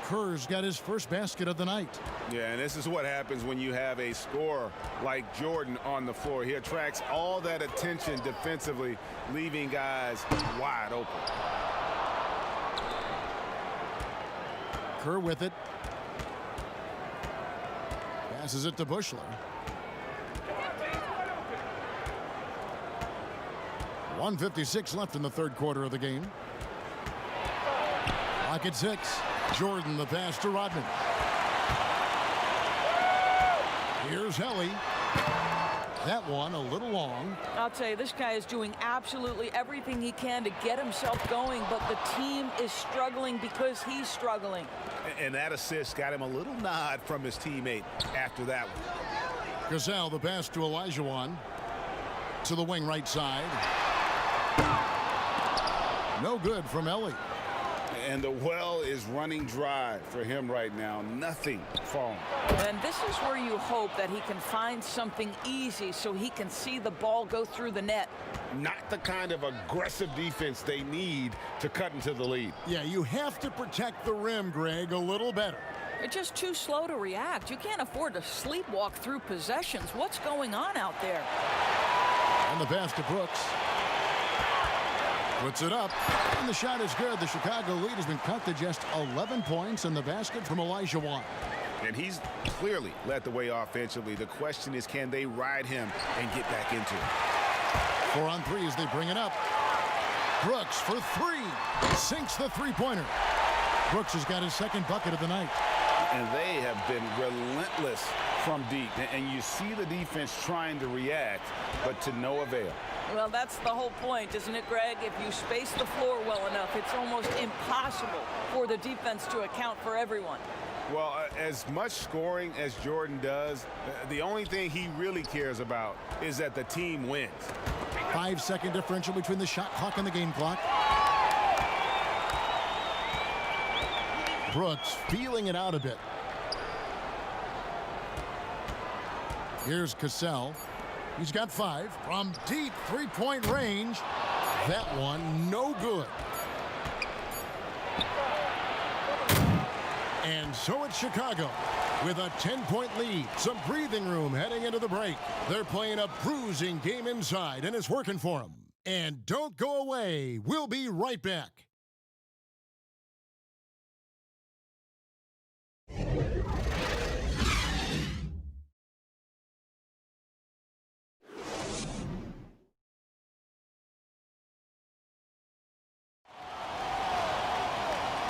Kerr's got his first basket of the night. Yeah, and this is what happens when you have a scorer like Jordan on the floor. He attracts all that attention defensively, leaving guys wide open. Kerr with it. Passes it to Bushler. 1:56 left in the third quarter of the game. Clock at 6. Jordan the pass to Rodman. Here's Helly. That one a little long. I'll tell you, this guy is doing absolutely everything he can to get himself going, but the team is struggling because he's struggling. And that assist got him a little nod from his teammate after that one. Cassell the pass to Olajuwon. To the wing right side. No good from Ellie. And the well is running dry for him right now. Nothing falling. And this is where you hope that he can find something easy so he can see the ball go through the net. Not the kind of aggressive defense they need to cut into the lead. Yeah, you have to protect the rim, Greg, a little better. They're just too slow to react. You can't afford to sleepwalk through possessions. What's going on out there? And the pass to Brooks. Puts it up, and the shot is good. The Chicago lead has been cut to just 11 points, and the basket from Olajuwon. And he's clearly led the way offensively. The question is, can they ride him and get back into it? 4 on 3 as they bring it up. Brooks for 3. Sinks the three-pointer. Brooks has got his second bucket of the night. And they have been relentless from deep. And you see the defense trying to react, but to no avail. Well, that's the whole point, isn't it, Greg? If you space the floor well enough, it's almost impossible for the defense to account for everyone. Well, as much scoring as Jordan does, the only thing he really cares about is that the team wins. 5-second differential between the shot clock and the game clock. Brooks feeling it out a bit. Here's Cassell. He's got 5 from deep three-point range. That one, no good. And so it's Chicago with a 10-point lead. Some breathing room heading into the break. They're playing a bruising game inside, and it's working for them. And don't go away. We'll be right back.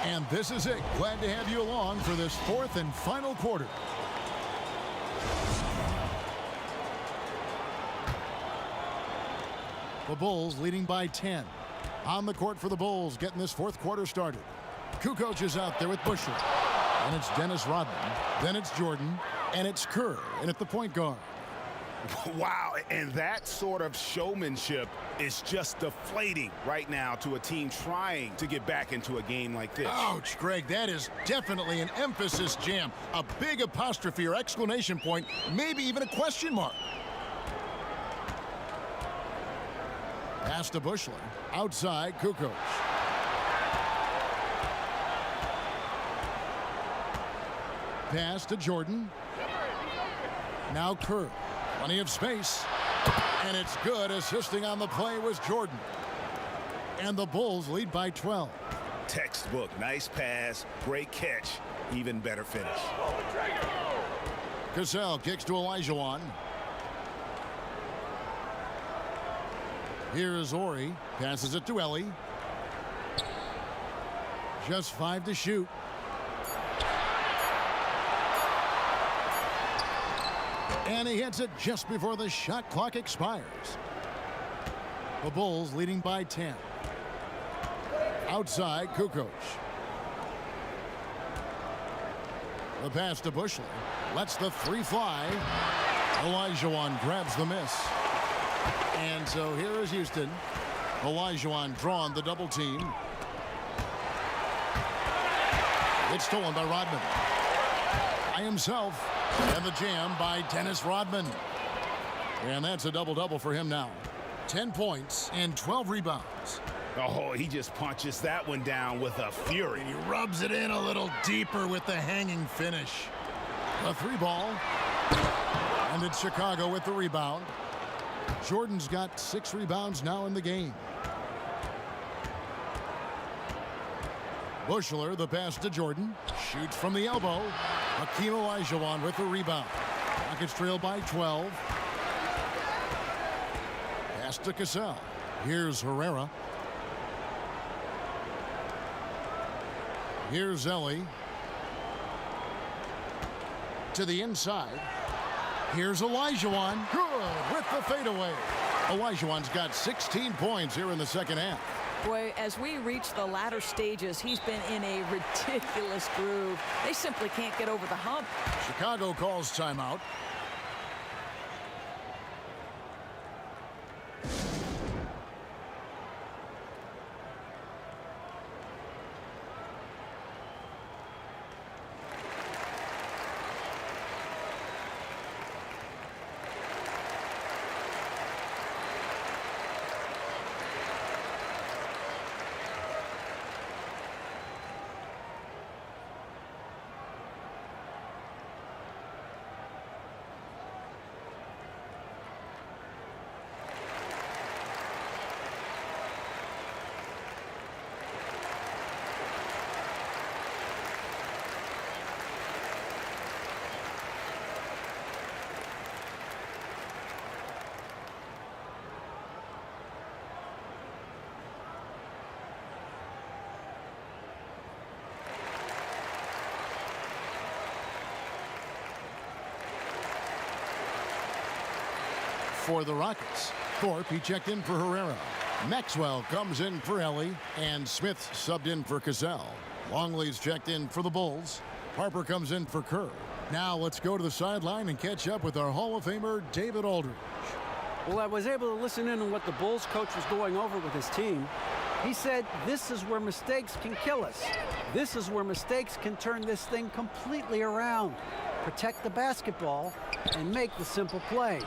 And this is it. Glad to have you along for this fourth and final quarter. The Bulls leading by 10. On the court for the Bulls, getting this fourth quarter started. Kukoc is out there with Bushler. And it's Dennis Rodman. Then it's Jordan. And it's Kerr. And at the point guard. Wow, and that sort of showmanship is just deflating right now to a team trying to get back into a game like this. Ouch, Greg, that is definitely an emphasis jam. A big apostrophe or exclamation point, maybe even a question mark. Pass to Bushler. Outside, Kukoc. Pass to Jordan. Now Kerr. Plenty of space. And it's good. Assisting on the play was Jordan. And the Bulls lead by 12. Textbook. Nice pass. Great catch. Even better finish. Cassell kicks to Olajuwon. Here is Ori. Passes it to Ellie. Just 5 to shoot. And he hits it just before the shot clock expires. The Bulls leading by 10. Outside, Kukoc. The pass to Bushler. Lets the three fly. Olajuwon grabs the miss. And so here is Houston. Olajuwon drawn the double team. It's stolen by Rodman. By himself. And the jam by Dennis Rodman. And that's a double-double for him now. 10 points and 12 rebounds. Oh, he just punches that one down with a fury. He rubs it in a little deeper with the hanging finish. A three ball. And it's Chicago with the rebound. Jordan's got 6 rebounds now in the game. Bushler, the pass to Jordan. Shoots from the elbow. Hakeem Olajuwon with the rebound. Rockets trail by 12. Pass to Cassell. Here's Herrera. Here's Ellie. To the inside. Here's Olajuwon. Good with the fadeaway. Olajuwon's got 16 points here in the second half. Boy, as we reach the latter stages, he's been in a ridiculous groove. They simply can't get over the hump. Chicago calls timeout. For the Rockets, Thorpe, he checked in for Herrera. Maxwell comes in for Ellie, and Smith subbed in for Cassell. Longley's checked in for the Bulls. Harper comes in for Kerr. Now let's go to the sideline and catch up with our Hall of Famer, David Aldridge. Well, I was able to listen in on what the Bulls coach was going over with his team. He said, this is where mistakes can kill us. This is where mistakes can turn this thing completely around. Protect the basketball and make the simple play.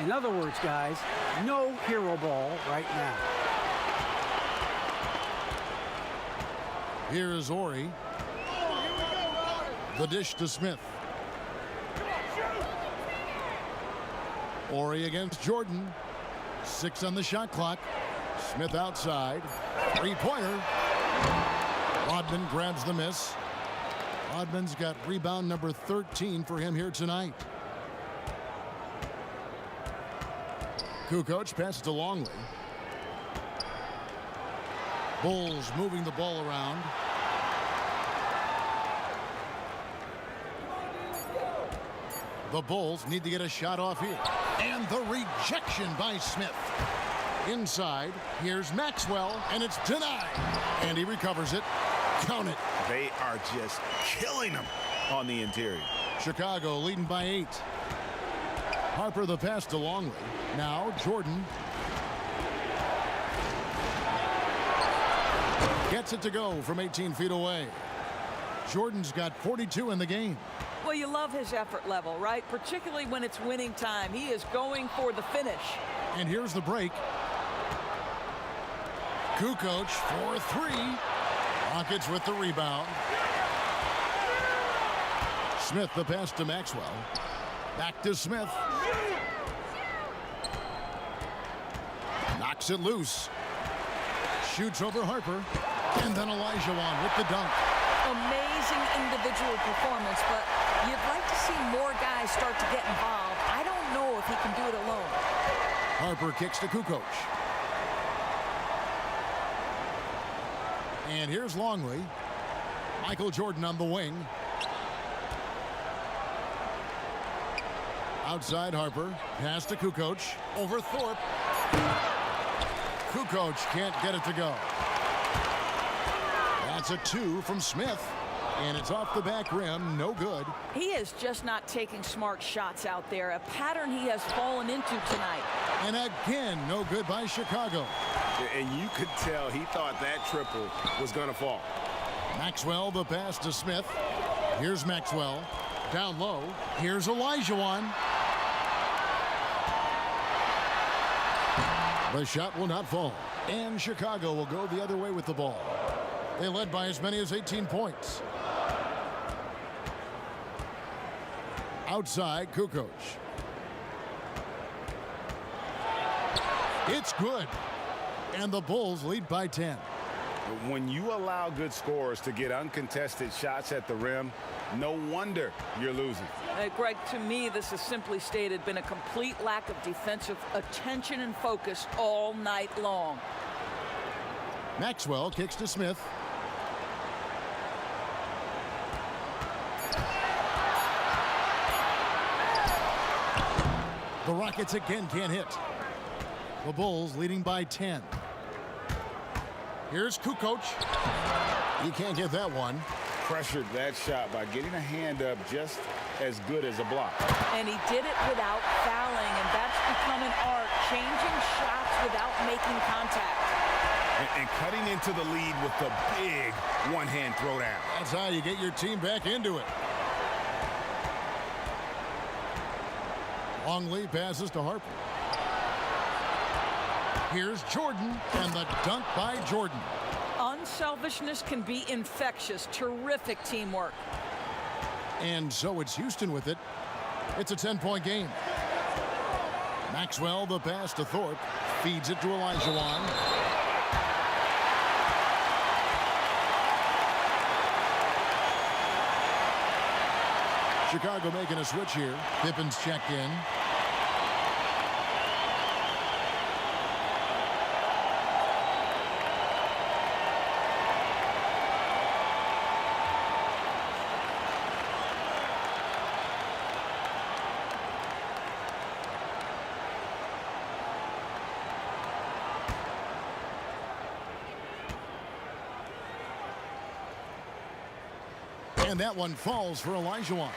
In other words, guys, no hero ball right now. Here's Ori. The dish to Smith. Ori against Jordan. 6 on the shot clock. Smith outside. Three-pointer. Rodman grabs the miss. Rodman's got rebound number 13 for him here tonight. Kukoc passes to Longley. Bulls moving the ball around. The Bulls need to get a shot off here. And the rejection by Smith. Inside, here's Maxwell, and it's denied. And he recovers it. Count it. They are just killing them on the interior. Chicago leading by 8. Harper the pass to Longley. Now Jordan. Gets it to go from 18 feet away. Jordan's got 42 in the game. Well, you love his effort level, right? Particularly when it's winning time. He is going for the finish. And here's the break. Kukoc for 3. Rockets with the rebound. Smith the pass to Maxwell. Back to Smith. Knocks it loose. Shoots over Harper. And then Olajuwon with the dunk. Amazing individual performance, but you'd like to see more guys start to get involved. I don't know if he can do it alone. Harper kicks to Kukoc. And here's Longley. Michael Jordan on the wing. Outside Harper. Pass to Kukoc. Over Thorpe. Kukoc can't get it to go. That's a 2 from Smith. And it's off the back rim. No good. He is just not taking smart shots out there. A pattern he has fallen into tonight. And again, no good by Chicago. And you could tell he thought that triple was going to fall. Maxwell the pass to Smith. Here's Maxwell. Down low. Here's Olajuwon. The shot will not fall. And Chicago will go the other way with the ball. They led by as many as 18 points. Outside, Kukoc. It's good. And the Bulls lead by 10. When you allow good scorers to get uncontested shots at the rim, no wonder you're losing. Greg, to me, this has simply stated been a complete lack of defensive attention and focus all night long. Maxwell kicks to Smith. The Rockets again can't hit. The Bulls leading by 10. Here's Kukoc. He can't get that one. Pressured that shot by getting a hand up just as good as a block. And he did it without fouling, and that's become an art, changing shots without making contact. And cutting into the lead with the big one-hand throwdown. That's how you get your team back into it. Longley passes to Harper. Here's Jordan, and the dunk by Jordan. Unselfishness can be infectious. Terrific teamwork. And so it's Houston with it. It's a 10-point game. Maxwell the pass to Thorpe. Feeds it to Olajuwon. Chicago making a switch here. Pippen's checked in. And that one falls for Olajuwon.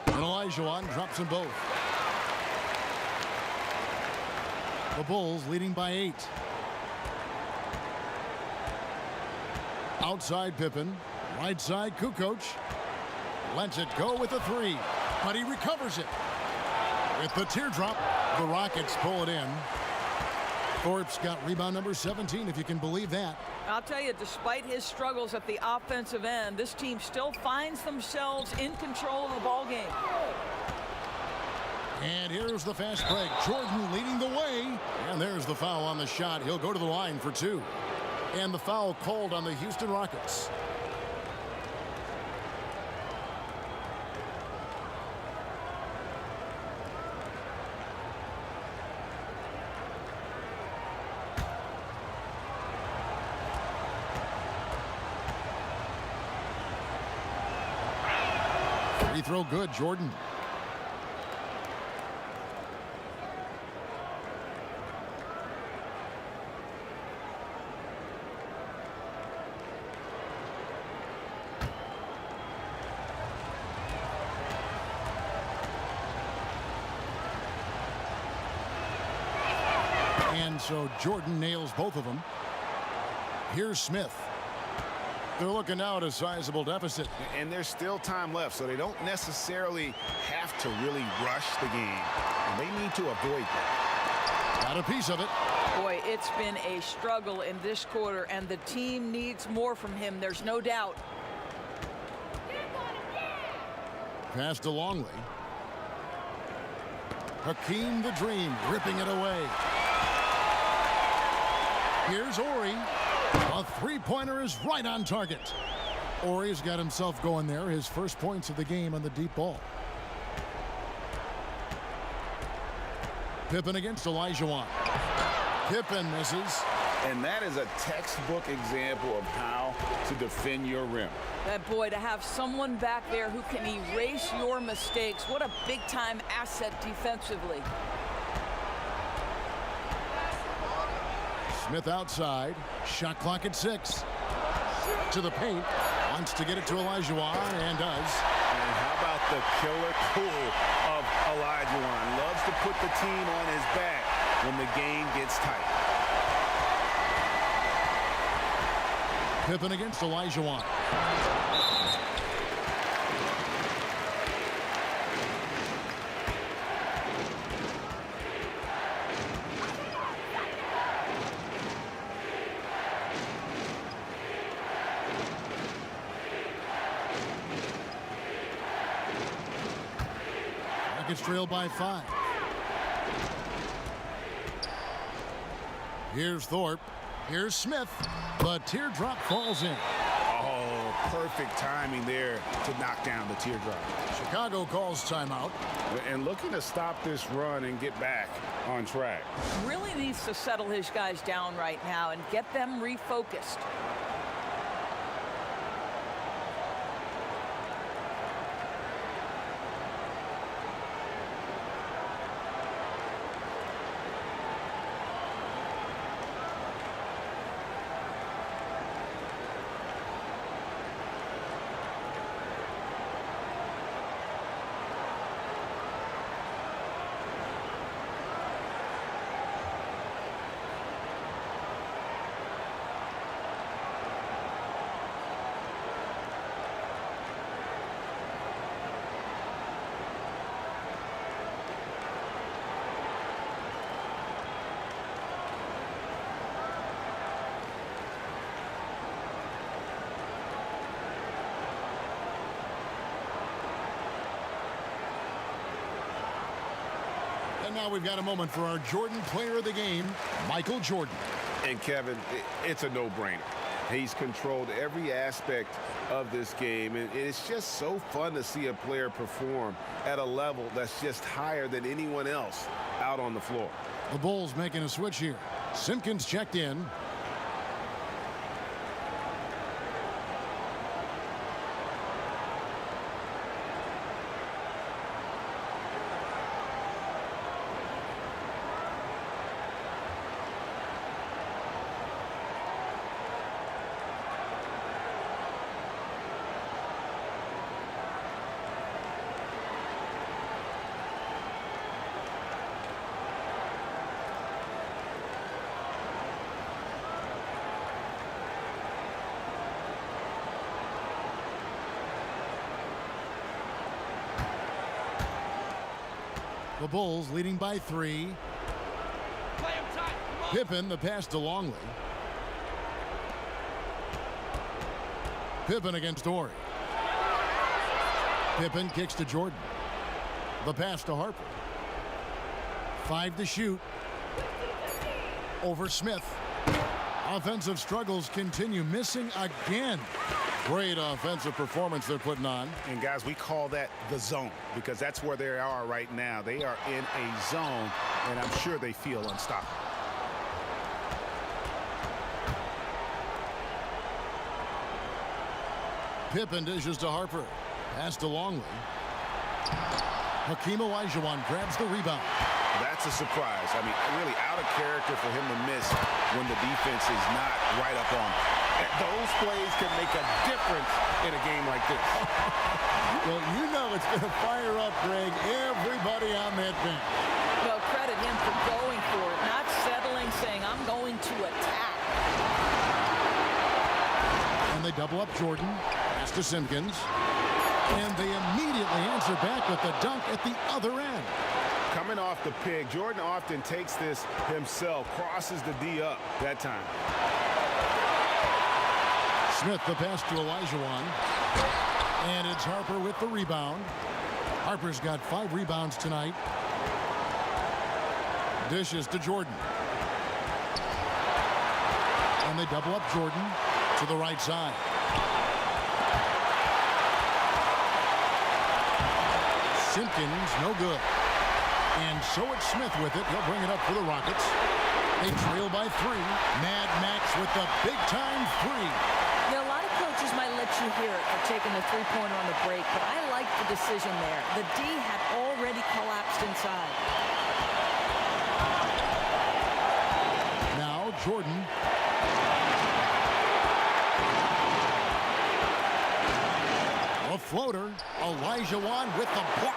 And Olajuwon drops them both. The Bulls leading by 8. Outside Pippen. Right side Kukoc. Lets it go with a 3. But he recovers it. With the teardrop, the Rockets pull it in. Thorpe's got rebound number 17, if you can believe that. I'll tell you, despite his struggles at the offensive end, this team still finds themselves in control of the ball game. And here's the fast break. Jordan leading the way. And there's the foul on the shot. He'll go to the line for 2. And the foul called on the Houston Rockets. Free throw good, Jordan. And so Jordan nails both of them. Here's Smith. They're looking now at a sizable deficit. And there's still time left, so they don't necessarily have to really rush the game. And they need to avoid that. Got a piece of it. Boy, it's been a struggle in this quarter, and the team needs more from him. There's no doubt. Pass to Longley. Hakeem the Dream ripping it away. Here's Ori. A three-pointer is right on target. Ori's got himself going there. His first points of the game on the deep ball. Pippen against Olajuwon. Pippen misses. And that is a textbook example of how to defend your rim. That boy, to have someone back there who can erase your mistakes, what a big-time asset defensively. Smith outside. Shot clock at 6. To the paint. Wants to get it to Olajuwon and does. And how about the killer cool of Olajuwon? Loves to put the team on his back when the game gets tight. Pippen against Olajuwon. Rockets trail by 5. Here's Thorpe. Here's Smith. The teardrop falls in. Oh, perfect timing there to knock down the teardrop. Chicago calls timeout. And looking to stop this run and get back on track. Really needs to settle his guys down right now and get them refocused. And now we've got a moment for our Jordan player of the game, Michael Jordan. And Kevin, it's a no-brainer. He's controlled every aspect of this game, and it's just so fun to see a player perform at a level that's just higher than anyone else out on the floor. The Bulls making a switch here. Simpkins checked in. The Bulls leading by 3. Pippen, the pass to Longley. Pippen against Torrey. Pippen kicks to Jordan. The pass to Harper. 5 to shoot. Over Smith. Offensive struggles continue. Missing again. Great offensive performance they're putting on. And guys, we call that the zone because that's where they are right now. They are in a zone, and I'm sure they feel unstoppable. Pippen dishes to Harper. Pass to Longley. Hakeem Olajuwon grabs the rebound. That's a surprise. I mean, really out of character for him to miss when the defense is not right up on him. Those plays can make a difference in a game like this. Well, you know it's going to fire up, Greg, everybody on that bench. Well, credit him for going for it, not settling, saying, I'm going to attack. And they double up Jordan. Pass to Simpkins. And they immediately answer back with the dunk at the other end. Coming off the pick, Jordan often takes this himself, crosses the D up that time. Smith, the pass to Olajuwon. And it's Harper with the rebound. Harper's got 5 rebounds tonight. Dishes to Jordan. And they double up Jordan to the right side. Simpkins, no good. And so it's Smith with it. He'll bring it up for the Rockets. They trail by 3. Mad Max with the big-time 3. Now, a lot of coaches might let you hear it for taking the three-pointer on the break, but I like the decision there. The D had already collapsed inside. Now, Jordan. A floater. Olajuwon with the block.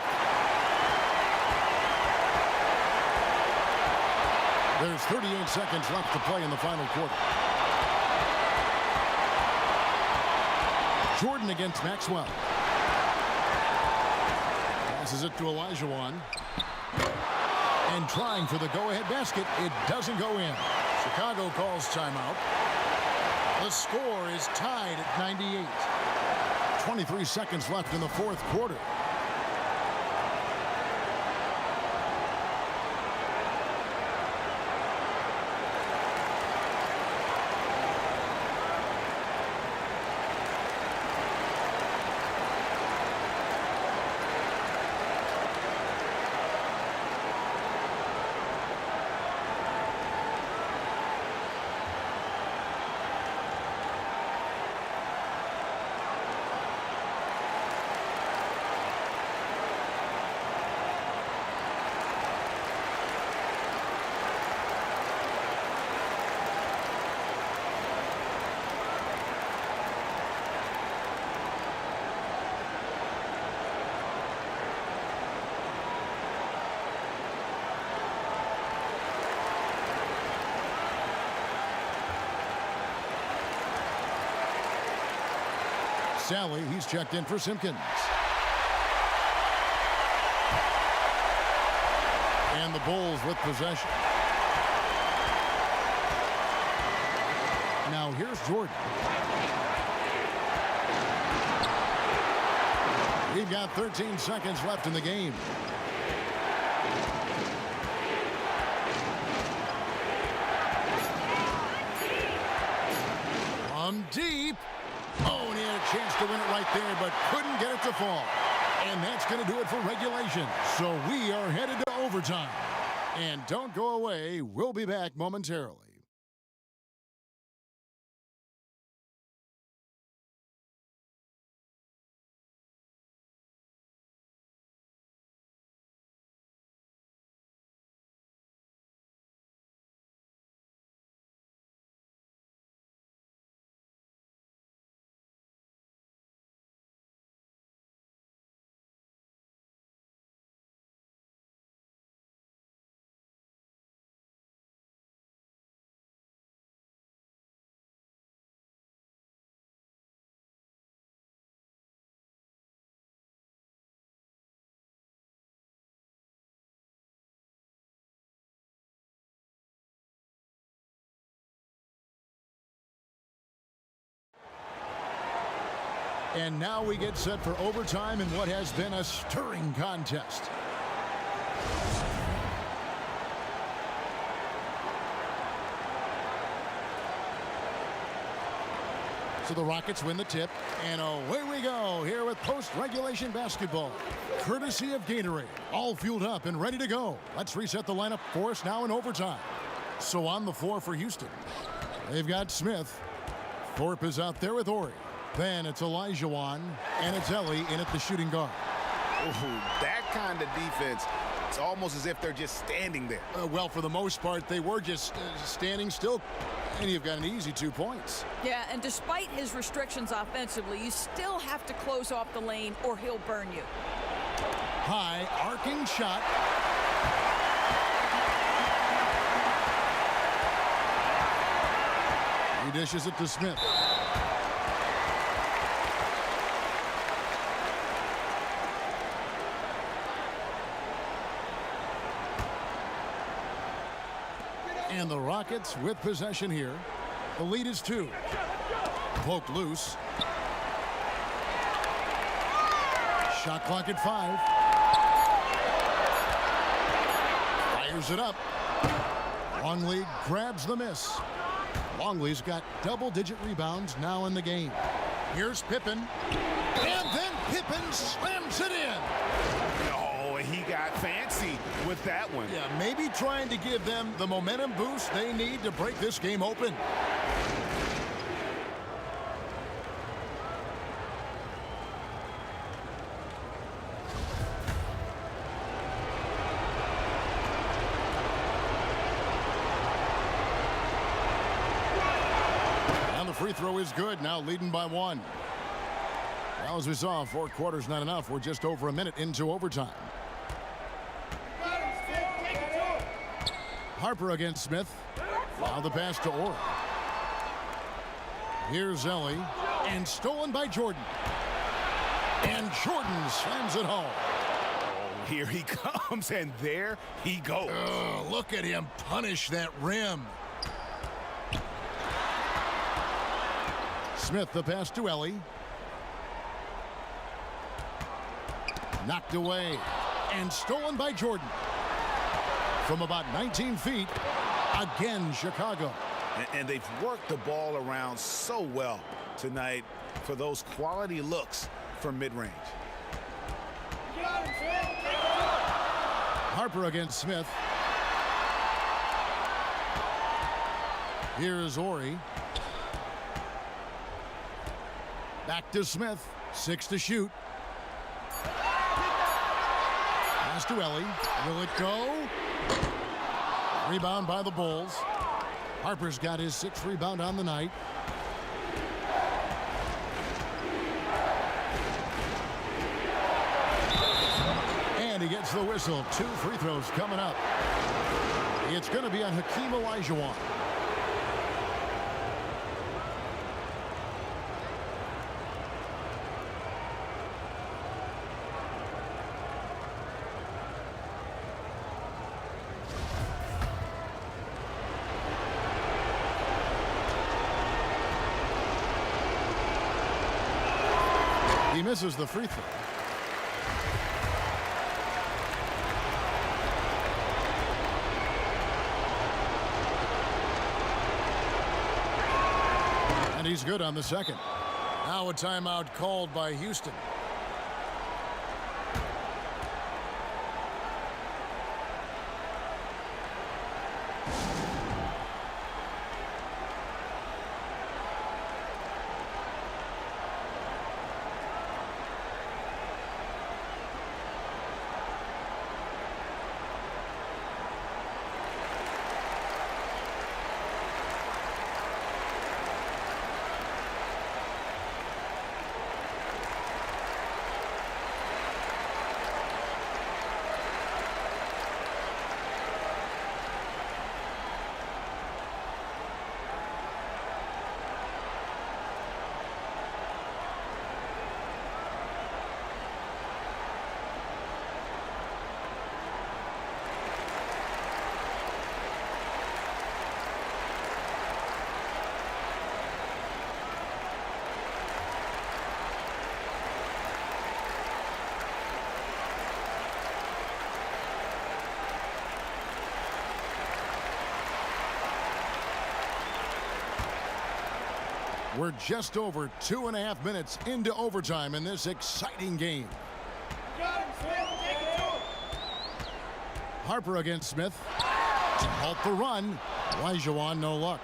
There's 38 seconds left to play in the final quarter. Jordan against Maxwell. Passes it to Olajuwon. And trying for the go-ahead basket. It doesn't go in. Chicago calls timeout. The score is tied at 98. 23 seconds left in the fourth quarter. Sally, he's checked in for Simpkins. And the Bulls with possession. Now here's Jordan. We've got 13 seconds left in the game. From deep. Oh, and he had a chance to win it right there, but couldn't get it to fall. And that's going to do it for regulation. So we are headed to overtime. And don't go away. We'll be back momentarily. And now we get set for overtime in what has been a stirring contest. So the Rockets win the tip, and away we go here with post-regulation basketball, courtesy of Gatorade. All fueled up and ready to go. Let's reset the lineup for us now in overtime. So on the floor for Houston, they've got Smith. Thorpe is out there with Ori. Then it's Olajuwon, and it's Ellie in at the shooting guard. Ooh, that kind of defense, it's almost as if they're just standing there. Well, for the most part, they were just standing still, and you've got an easy 2 points. Yeah, and despite his restrictions offensively, you still have to close off the lane or he'll burn you. High, arcing shot. He dishes it to Smith. And the Rockets with possession here. The lead is 2. Poke loose. Shot clock at 5. Fires it up. Longley grabs the miss. Longley's got double-digit rebounds now in the game. Here's Pippen. And then Pippen slams it in. Oh, he got fancy with that one. Yeah, maybe trying to give them the momentum boost they need to break this game open. And the free throw is good, now leading by 1. Now, as we saw, 4 quarters not enough. We're just over a minute into overtime. Harper against Smith. Now the pass to Orr. Here's Ellie. And stolen by Jordan. And Jordan slams it home. Oh, here he comes, and there he goes. Oh, look at him punish that rim. Smith, the pass to Ellie. Knocked away. And stolen by Jordan. From about 19 feet, again, Chicago. And they've worked the ball around so well tonight for those quality looks from mid-range. Harper against Smith. Here is Ori. Back to Smith. 6 to shoot. Pass to Ellie. Will it go? Rebound by the Bulls. Harper's got his 6th rebound on the night. And he gets the whistle. 2 free throws coming up. It's going to be on Hakeem Olajuwon. He misses the free throw. And he's good on the second. Now a timeout called by Houston. We're just over 2.5 minutes into overtime in this exciting game. Harper against Smith to halt the run. Olajuwon, no luck.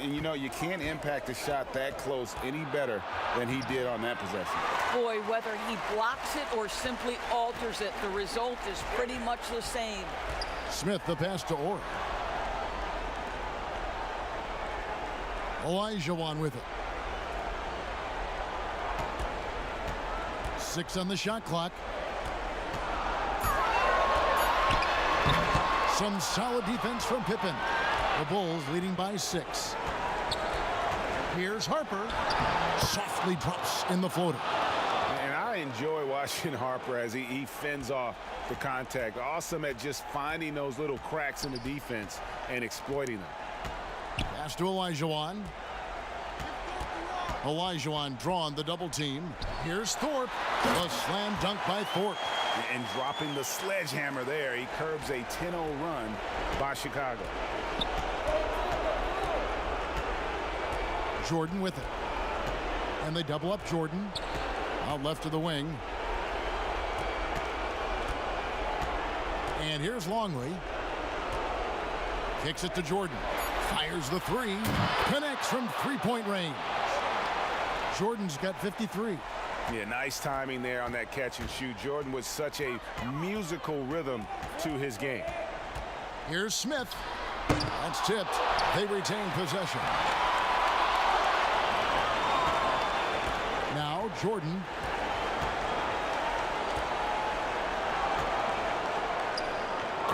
And you know, you can't impact a shot that close any better than he did on that possession. Boy, whether he blocks it or simply alters it, the result is pretty much the same. Smith the pass to Orr. Olajuwon with it. 6 on the shot clock. Some solid defense from Pippen. The Bulls leading by 6. Here's Harper. Softly drops in the floater. And I enjoy watching Harper as he fends off the contact. Awesome at just finding those little cracks in the defense and exploiting them. Pass to Olajuwon. Olajuwon drawn the double team. Here's Thorpe. A slam dunk by Thorpe. And dropping the sledgehammer there, he curbs a 10-0 run by Chicago. Jordan with it. And they double up Jordan. Out left of the wing. And here's Longley. Kicks it to Jordan. Fires the 3. Connects from three-point range. Jordan's got 53. Yeah, nice timing there on that catch and shoot. Jordan with such a musical rhythm to his game. Here's Smith. That's tipped. They retain possession. Now Jordan.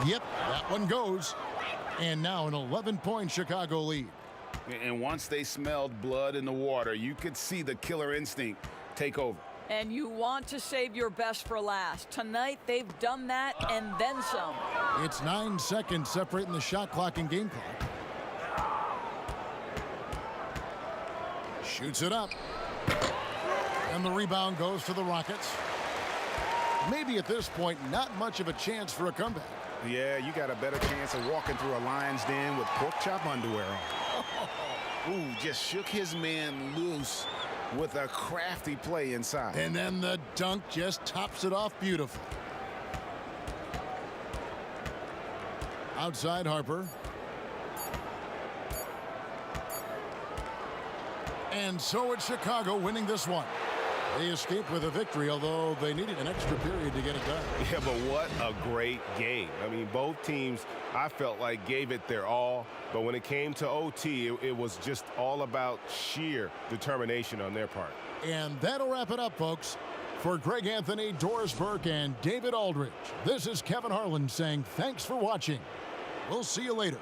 Yep, that one goes. And now an 11-point Chicago lead. And once they smelled blood in the water, you could see the killer instinct take over. And you want to save your best for last. Tonight, they've done that and then some. It's 9 seconds separating the shot clock and game clock. Shoots it up. And the rebound goes to the Rockets. Maybe at this point, not much of a chance for a comeback. Yeah, you got a better chance of walking through a lion's den with pork chop underwear on. Ooh, just shook his man loose with a crafty play inside. And then the dunk just tops it off beautifully. Outside Harper. And so it's Chicago winning this one. They escaped with a victory, although they needed an extra period to get it done. Yeah, but what a great game. I mean, both teams, I felt like, gave it their all. But when it came to OT, it was just all about sheer determination on their part. And that'll wrap it up, folks. For Greg Anthony, Doris Burke, and David Aldridge, this is Kevin Harlan saying thanks for watching. We'll see you later.